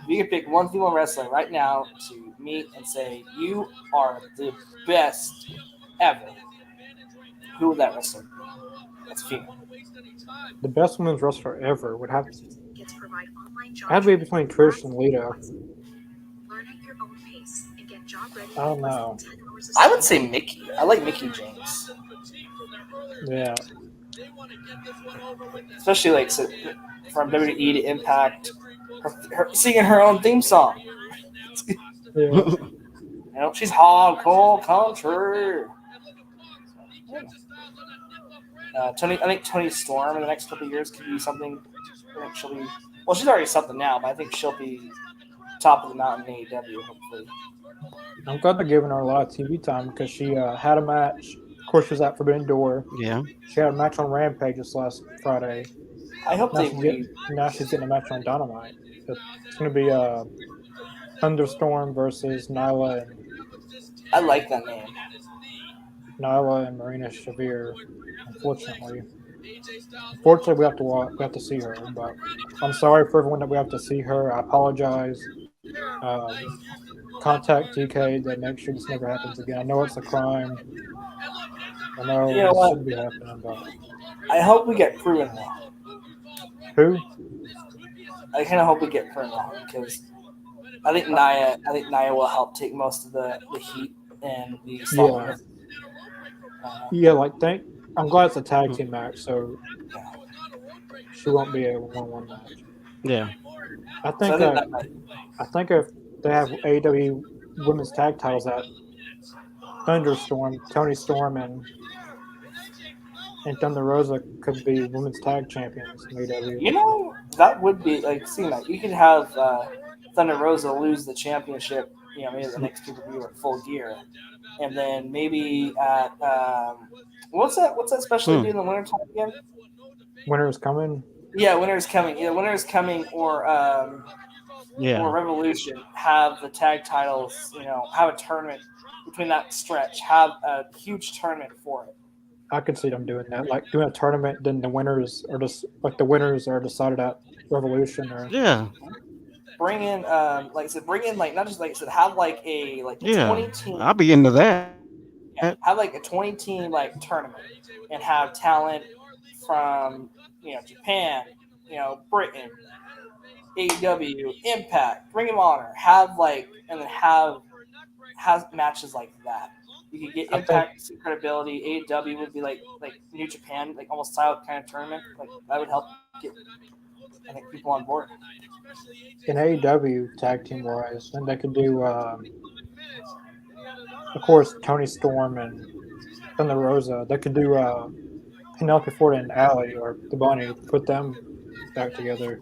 If you could pick one female wrestler right now to meet and say you are the best ever, who would that wrestler be? That's female. The best women's wrestler ever would have to be between Trish and Lita. I don't know. I would say Mickey. I like Mickey James, Yeah. especially like from WWE to Impact, her singing her own theme song. Yeah. She's hardcore country. I think Tony Storm in the next couple of years could be something. I think she'll be. Well, she's already something now, but I think she'll be top of the mountain in AEW. Hopefully. I'm glad they're giving her a lot of TV time because she had a match. Of course, she was at Forbidden Door. Yeah. She had a match on Rampage this last Friday. I hope Now she's getting a match on Dynamite. It's going to be Thunderstorm versus I like that name. Nyla and Marina Shafir. Unfortunately, we have to see her. But I'm sorry for everyone that we have to see her. I apologize. Um, Contact TK to make sure this never happens again. I know it's a crime. I know You know this what? shouldn't be happening, but I hope we get proven wrong. who? I kind of hope we get proven wrong because I think Nia will help take most of the heat and the sloppiness. I'm glad it's a tag team match, so she won't be a 1-1 match. Yeah. I think if they have AEW women's tag titles at Thunderstorm, Tony Storm, and Thunder Rosa could be women's tag champions in AEW. You know, that would be like seeing that. You could have Thunder Rosa lose the championship, maybe the next pay-per-view at Full Gear. And then maybe at what's that special they do in the wintertime again? Winter is coming. Yeah, Winter is coming. Either Winter is coming or Revolution. Have the tag titles, have a tournament between that stretch. Have a huge tournament for it. I could see them doing that, like doing a tournament. Then the winners are decided at Revolution or Bring in, not just like I said, have like a 20 team. I'll be into that. Yeah, have like a 20 team tournament and have talent from Japan, Britain, AEW, Impact, Ring of Honor. Have matches like that. You could get Impact credibility. AEW would be like New Japan, like almost style kind of tournament. Like that would help get people on board. In AEW tag team wise, then they could do, of course, Tony Storm and Thunder Rosa. They could do Penelope Ford and Allie or the Bunny. Put them back together.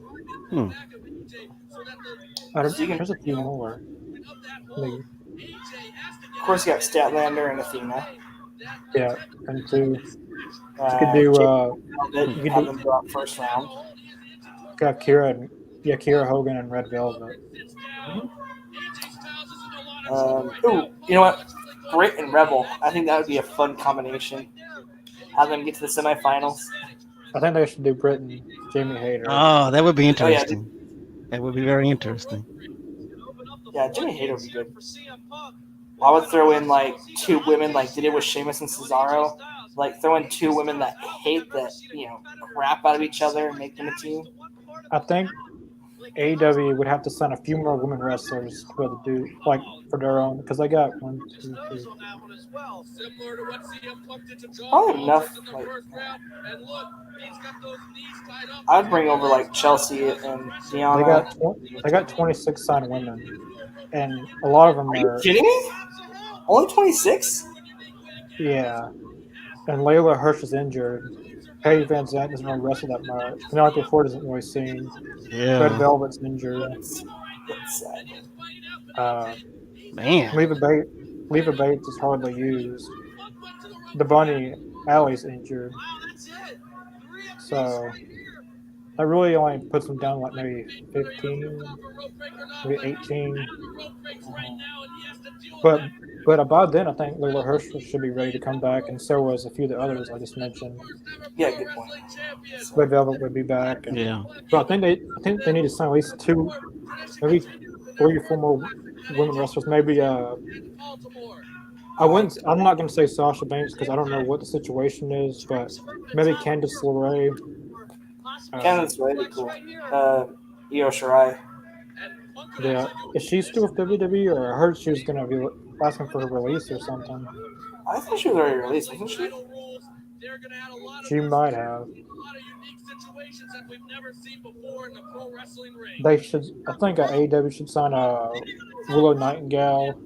There's a few more. Maybe. Of course, you got Statlander and Athena. Yeah, and two. You could do. You could have them go out first round. Got Kira Hogan and Red Velvet. You know what? Britt and Rebel. I think that would be a fun combination. Have them get to the semifinals. I think they should do Britt and Jamie Hayter. Oh, that would be interesting. That would be very interesting. Yeah, Jamie Hayter would be good. I would throw in two women like they did with Sheamus and Cesaro. Throw in two women that hate the crap out of each other and make them a team. I think AEW would have to sign a few more women wrestlers to be able to do for their own because they got 1, 2, 3. Probably enough. I'd bring over Chelsea and Deanna. They got 26 signed women, and a lot of them are. Are you kidding me? Only 26? Yeah, and Layla Hirsch is injured. Paige Van Zandt doesn't really wrestle that much. Penelope Ford isn't really seen. Yeah. Red Velvet's injured. That's sad. Man. Leva Bates is hardly used. The Bunny, Allie's injured. So that really only puts them down maybe 15, maybe 18. But about then, I think Layla Hirsch should be ready to come back, and so was a few of the others I just mentioned. Yeah, good point. Red Velvet would be back. But I think they need to sign at least 2, maybe 3 or 4 more women wrestlers. Maybe I'm not going to say Sasha Banks because I don't know what the situation is, but maybe Candice LeRae. Candice LeRae would be cool. Io Shirai. Yeah, is she still with WWE, or I heard she was gonna be asking for her release or something? I think she was already released, wasn't she? She might have. They should. I think AEW should sign a Willow Nightingale.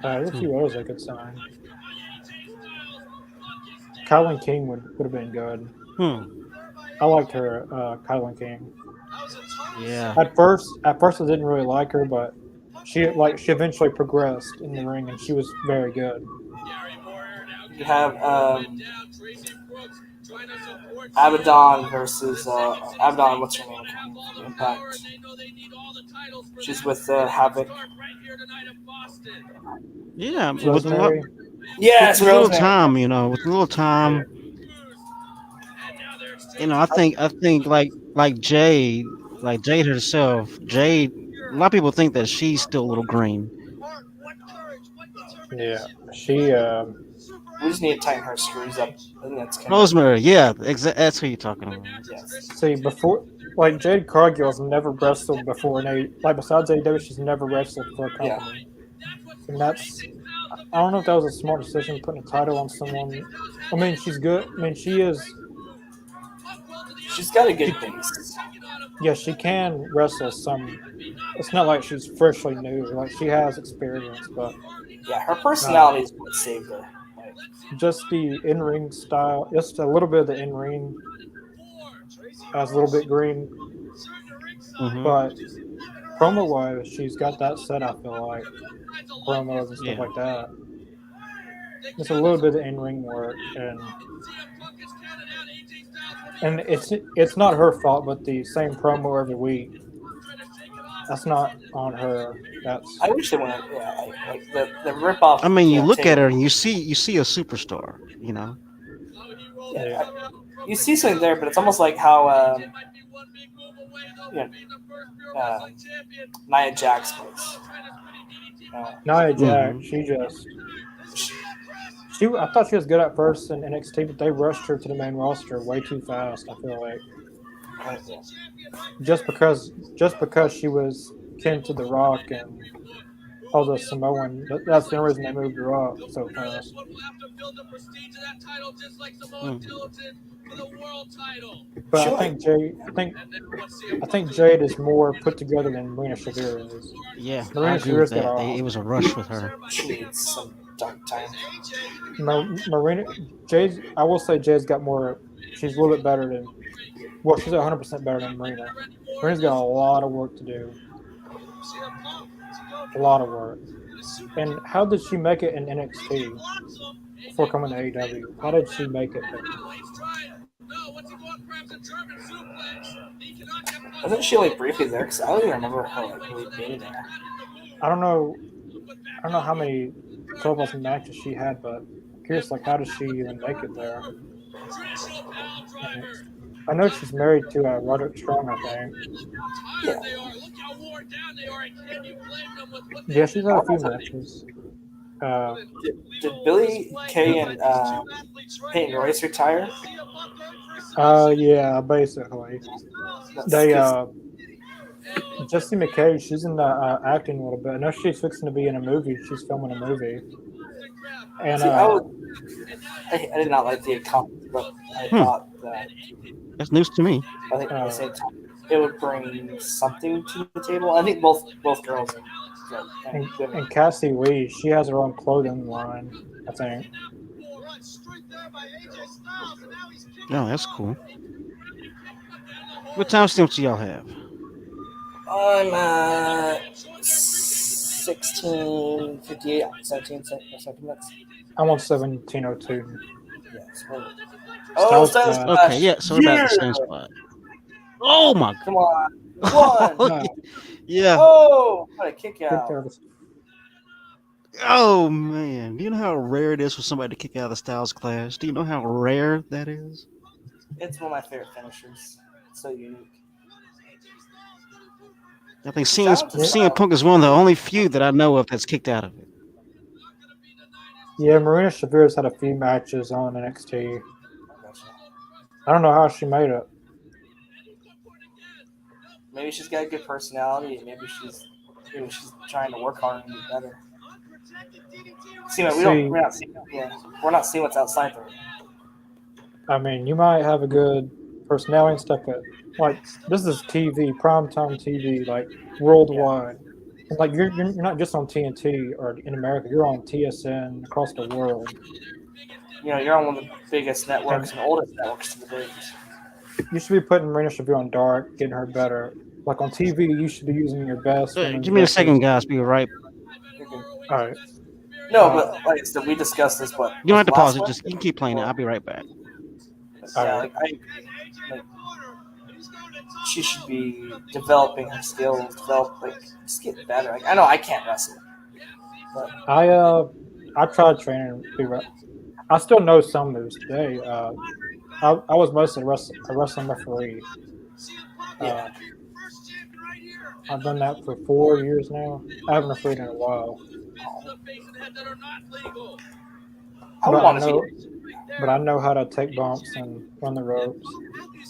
There's a few others they could sign. Kylan King would have been good. I liked her, Kylan King. Yeah. At first, I didn't really like her, but she eventually progressed in the ring, and she was very good. You have Abaddon versus Abaddon. What's her name? Impact. She's with Havoc. Yeah. Rosemary. Yes, with little Rosemary. time, with little time, I think like Jade herself, Jade. A lot of people think that she's still a little green. Yeah, she. We just need to tighten her screws up. I think that's kind Rosemary, yeah, that's who you're talking about. Yes. See, before, like, Jade Cargill's never wrestled before in besides AEW, she's never wrestled for a company. And that's, I don't know if that was a smart decision putting a title on someone. I mean, she's good. I mean, she is. She's got a good base. Yeah, she can wrestle some. It's not like she's freshly new. Like, she has experience, but yeah, her personality is what saved her. Just the in-ring style, just a little bit of the in-ring. Has a little bit green, but promo-wise, she's got that set. I feel like promos and stuff like that. Just a little bit of in-ring work, and it's not her fault, but the same promo every week. That's not on her. That's. I wish they went. Yeah, like the rip-off. I mean, you look at her and you see a superstar. Yeah. You see something there, but it's almost like how Nia Jax was. Nia Jax, I thought she was good at first in NXT, but they rushed her to the main roster way too fast. I feel like just because she was kin to The Rock and all the Samoan, that's the only reason they moved her up so fast. But I think Jade is more put together than Marina Shafir is. Yeah, Marina I agree with Shavir's that. It was a rush with her. She needs some dark time. I will say Jade's got more. She's a little bit better than. Well, she's 100% better than Marina. Marina's got a lot of work to do. A lot of work. And how did she make it in NXT before coming to AEW? How did she make it there? Wasn't she like briefly there? Because I don't even remember her like really being there. I don't know how many troubles and matches she had, but I'm curious, like, how does she even make it there? I know she's married to Roderick Strong, I think. Yeah. Yeah, she's had a few matches. Did Billy Kay and Peyton Royce retire? Yeah, basically. They Jessie McKay, she's in the acting a little bit. I know she's fixing to be in a movie. She's filming a movie. And I did not like the comment, but I thought that that's news to me. I think at the same time it would bring something to the table. I think both girls are good. And Cassie Lee, she has her own clothing line, I think. Oh, that's cool. What time stamps do y'all have? I'm at 16:58, 17 minutes. I'm on 17:02. Yes. Oh, okay, yeah, so we're about the same spot. Oh my! Come on, one. Yeah. Oh, what a kick out! Oh man, do you know how rare it is for somebody to kick out of the Styles Clash? Do you know how rare that is? It's one of my favorite finishers. It's so unique. I think CM Punk is one of the only few that I know of that's kicked out of it. Yeah, Marina Shavir's had a few matches on NXT. I don't know how she made it. Maybe she's got a good personality. Maybe she's trying to work hard and get better. See, man, we're not seeing. Yeah, we're not seeing what's outside the ring. I mean, you might have a good personality and stuff, but like this is TV, primetime TV, like worldwide. And like you're not just on TNT or in America. You're on TSN across the world. You're on one of the biggest networks and oldest networks to the date. You should be putting Marina Shafir on dark, getting her better. Like on TV, you should be using your best women's Give me a second, wrestlers. guys. Be right. All right. No, but like I said, we discussed this. But You don't have to pause it. one? Just you can keep playing it. I'll be right back. Yeah, like she should be developing her skills, just get better. Like I know I can't wrestle, but I tried training. I still know some moves today. I was mostly a wrestling referee. I've done that for 4 years now. I haven't refereed in a while. But I know how to take bumps and run the ropes.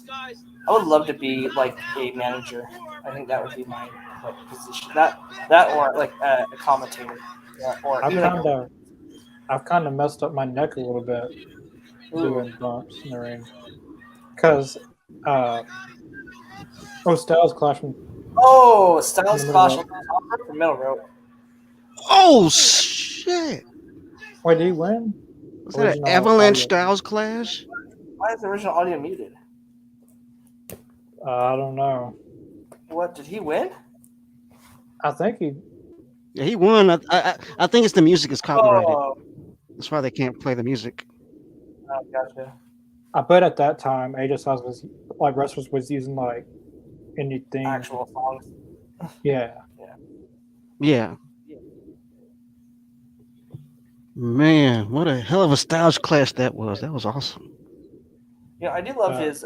I would love to be like a manager. I think that would be my position. That or like a commentator. Yeah, or I've kind of messed up my neck a little bit doing bumps in the ring. Because Styles Clash. Styles Clash for middle rope. Oh shit! Wait, did he win? Was that an Avalanche Styles Clash? Why is the original audio muted? I don't know. What, did he win? I think he. Yeah, he won. I think it's the music is copyrighted. Oh. That's why they can't play the music. Oh, gotcha. I bet at that time AJ Styles was like wrestlers was using like anything actual songs. Yeah. Yeah. Man, what a hell of a Styles Clash that was. That was awesome. I do love his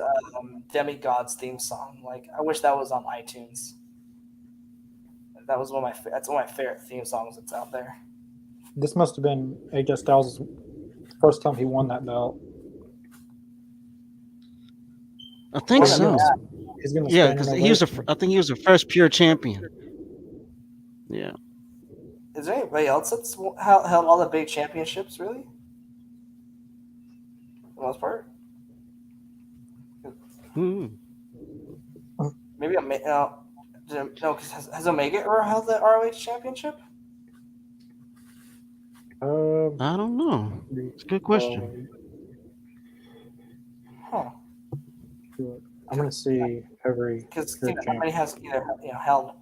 Demigod's theme song. Like, I wish that was on iTunes. That's one of my favorite theme songs that's out there. This must have been AJ Styles' first time he won that belt. I think so. Yeah, because I think he was the first pure champion. Yeah. Is there anybody else that's held all the big championships, really? For the most part? Maybe no, because has Omega ever held the ROH championship? I don't know. It's a good question. Huh. I'm gonna see every because everybody has either held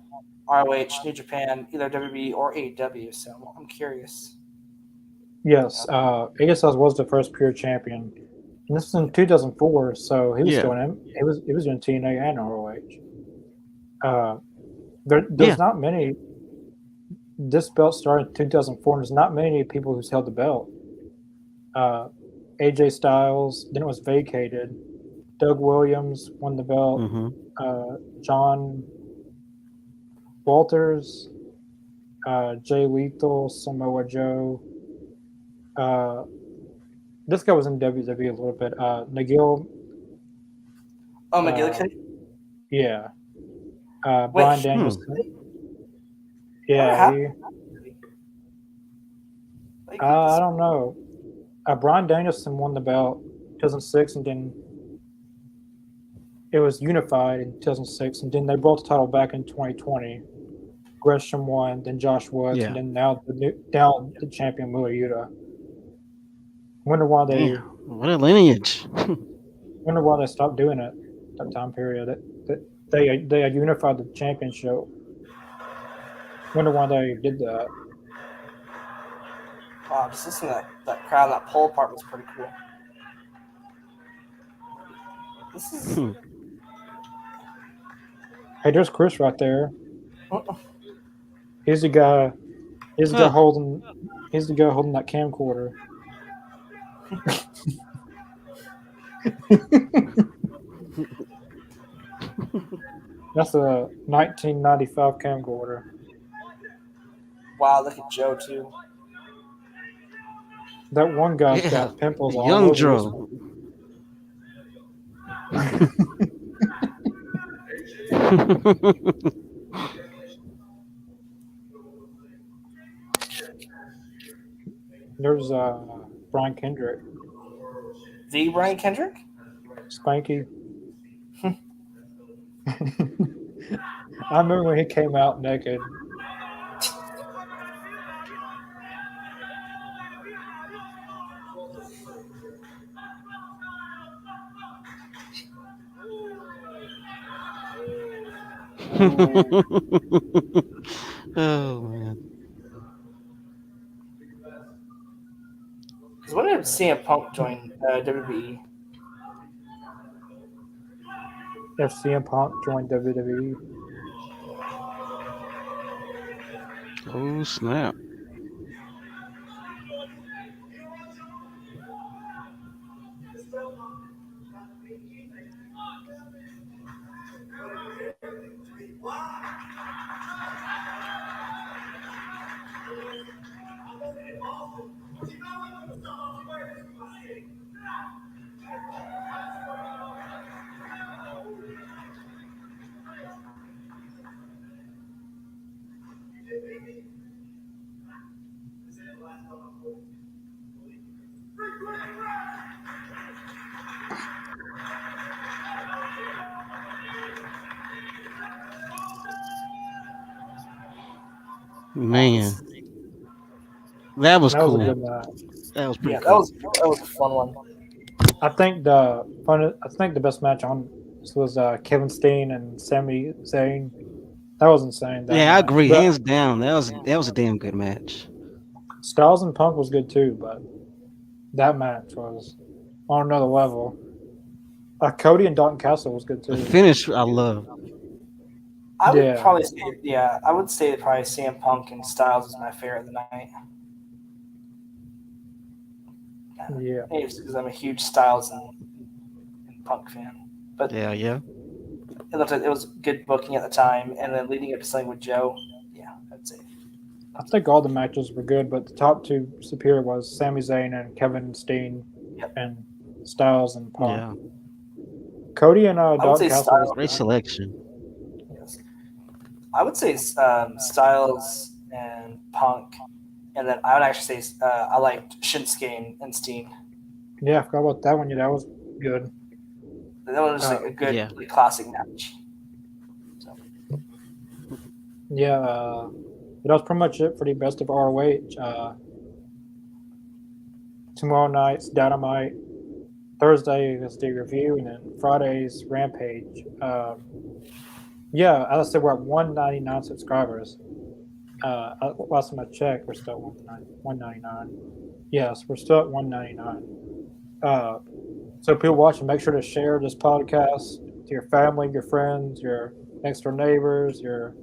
ROH, New Japan, either WWE or AEW. So I'm curious. Yes, AJ Styles was the first pure champion. And this was in 2004, so he was doing he was doing TNA and ROH. There's not many. This belt started in 2004, and there's not many people who's held the belt. AJ Styles, then it was vacated. Doug Williams won the belt. John Walters, Jay Lethal, Samoa Joe. This guy was in WWE a little bit. McGill. Oh, McGill. Yeah. Brian Danielson. Yeah. I don't know. Brian Danielson won the belt in 2006, and then it was unified in 2006, and then they brought the title back in 2020. Gresham won, then Josh Woods, and then now the champion Muta Yuta. Wonder why they. Damn, what a lineage! Wonder why they stopped doing it that time period. They had unified the championship. Wonder why they did that. Wow, just listening to that crowd, that pole part was pretty cool. This is. Hey, there's Chris right there. He's the guy. He's the guy holding. He's the guy holding that camcorder. That's a 1995 camcorder. Wow, look at Joe too. That one guy's got pimples all Young over Joe. There's Brian Kendrick, The Brian Kendrick? Spanky. I remember when he came out naked. Oh man. Because when did CM Punk join WWE? If CM Punk joined WWE, Oh snap. Man, that was that was a cool. good match. That was pretty Yeah, cool. that was a fun one. I think the best match on this was Kevin Steen and Sami Zayn. That was insane. That Yeah, I match. agree. But Hands down, that was a damn good match. Styles and Punk was good too, but that match was on another level. Cody and Dalton Castle was good The too. finish I love. I would Yeah. probably say, I would say probably CM Punk and Styles is my favorite of the night. Yeah. Maybe it's because I'm a huge Styles and Punk fan. But Yeah. it looked like it was good booking at the time, and then leading up to something with Joe, I'd say. I think all the matches were good, but the top two superior was Sami Zayn and Kevin Steen and Styles and Punk. Yeah. Cody and I would Dalton say Castle Styles. was Great selection. Yes. I would say Styles and Punk, and then I would actually say I liked Shinsuke and Steen. Yeah, I forgot about that one. Yeah, that was good. That was just like a good Yeah. classic match. So. Yeah, that was pretty much it for the best of ROH. Tomorrow night's Dynamite. Thursday is the review, and then Friday's Rampage. Yeah, as I said, we're at 199 subscribers. Last time I checked, we're still at 199. Yes, we're still at 199. So people watching, make sure to share this podcast to your family, your friends, your next door neighbors, the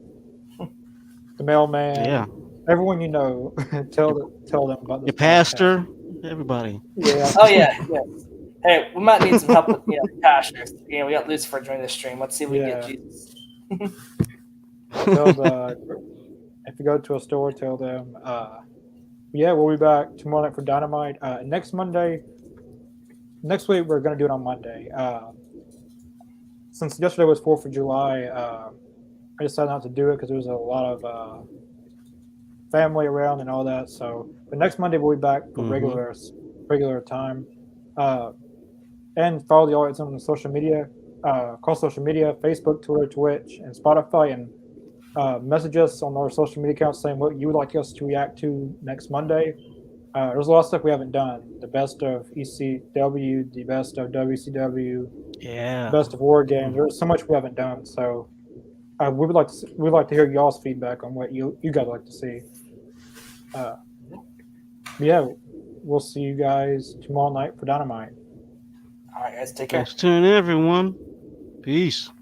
mailman, Yeah. everyone you know. tell them about this Your podcast. pastor, everybody. Yeah. Oh yeah. Hey, we might need some help with pastors. We got Lucifer joining the stream. Let's see if we can get Jesus. If you go to a store, tell them. We'll be back tomorrow night for Dynamite. Next week we're gonna do it on Monday. Since yesterday was 4th of July, I decided not to do it because there was a lot of family around and all that. So, but next Monday we'll be back for regular time. And follow the audience on social media, across social media, Facebook, Twitter, Twitch, and Spotify, and message us on our social media accounts saying what you would like us to react to next Monday. There's a lot of stuff we haven't done. The best of ECW, the best of WCW, best of War Games. There's so much we haven't done. So we'd like to hear y'all's feedback on what you guys like to see. We'll see you guys tomorrow night for Dynamite. All right, guys, take care. Thanks for tuning in, everyone. Peace.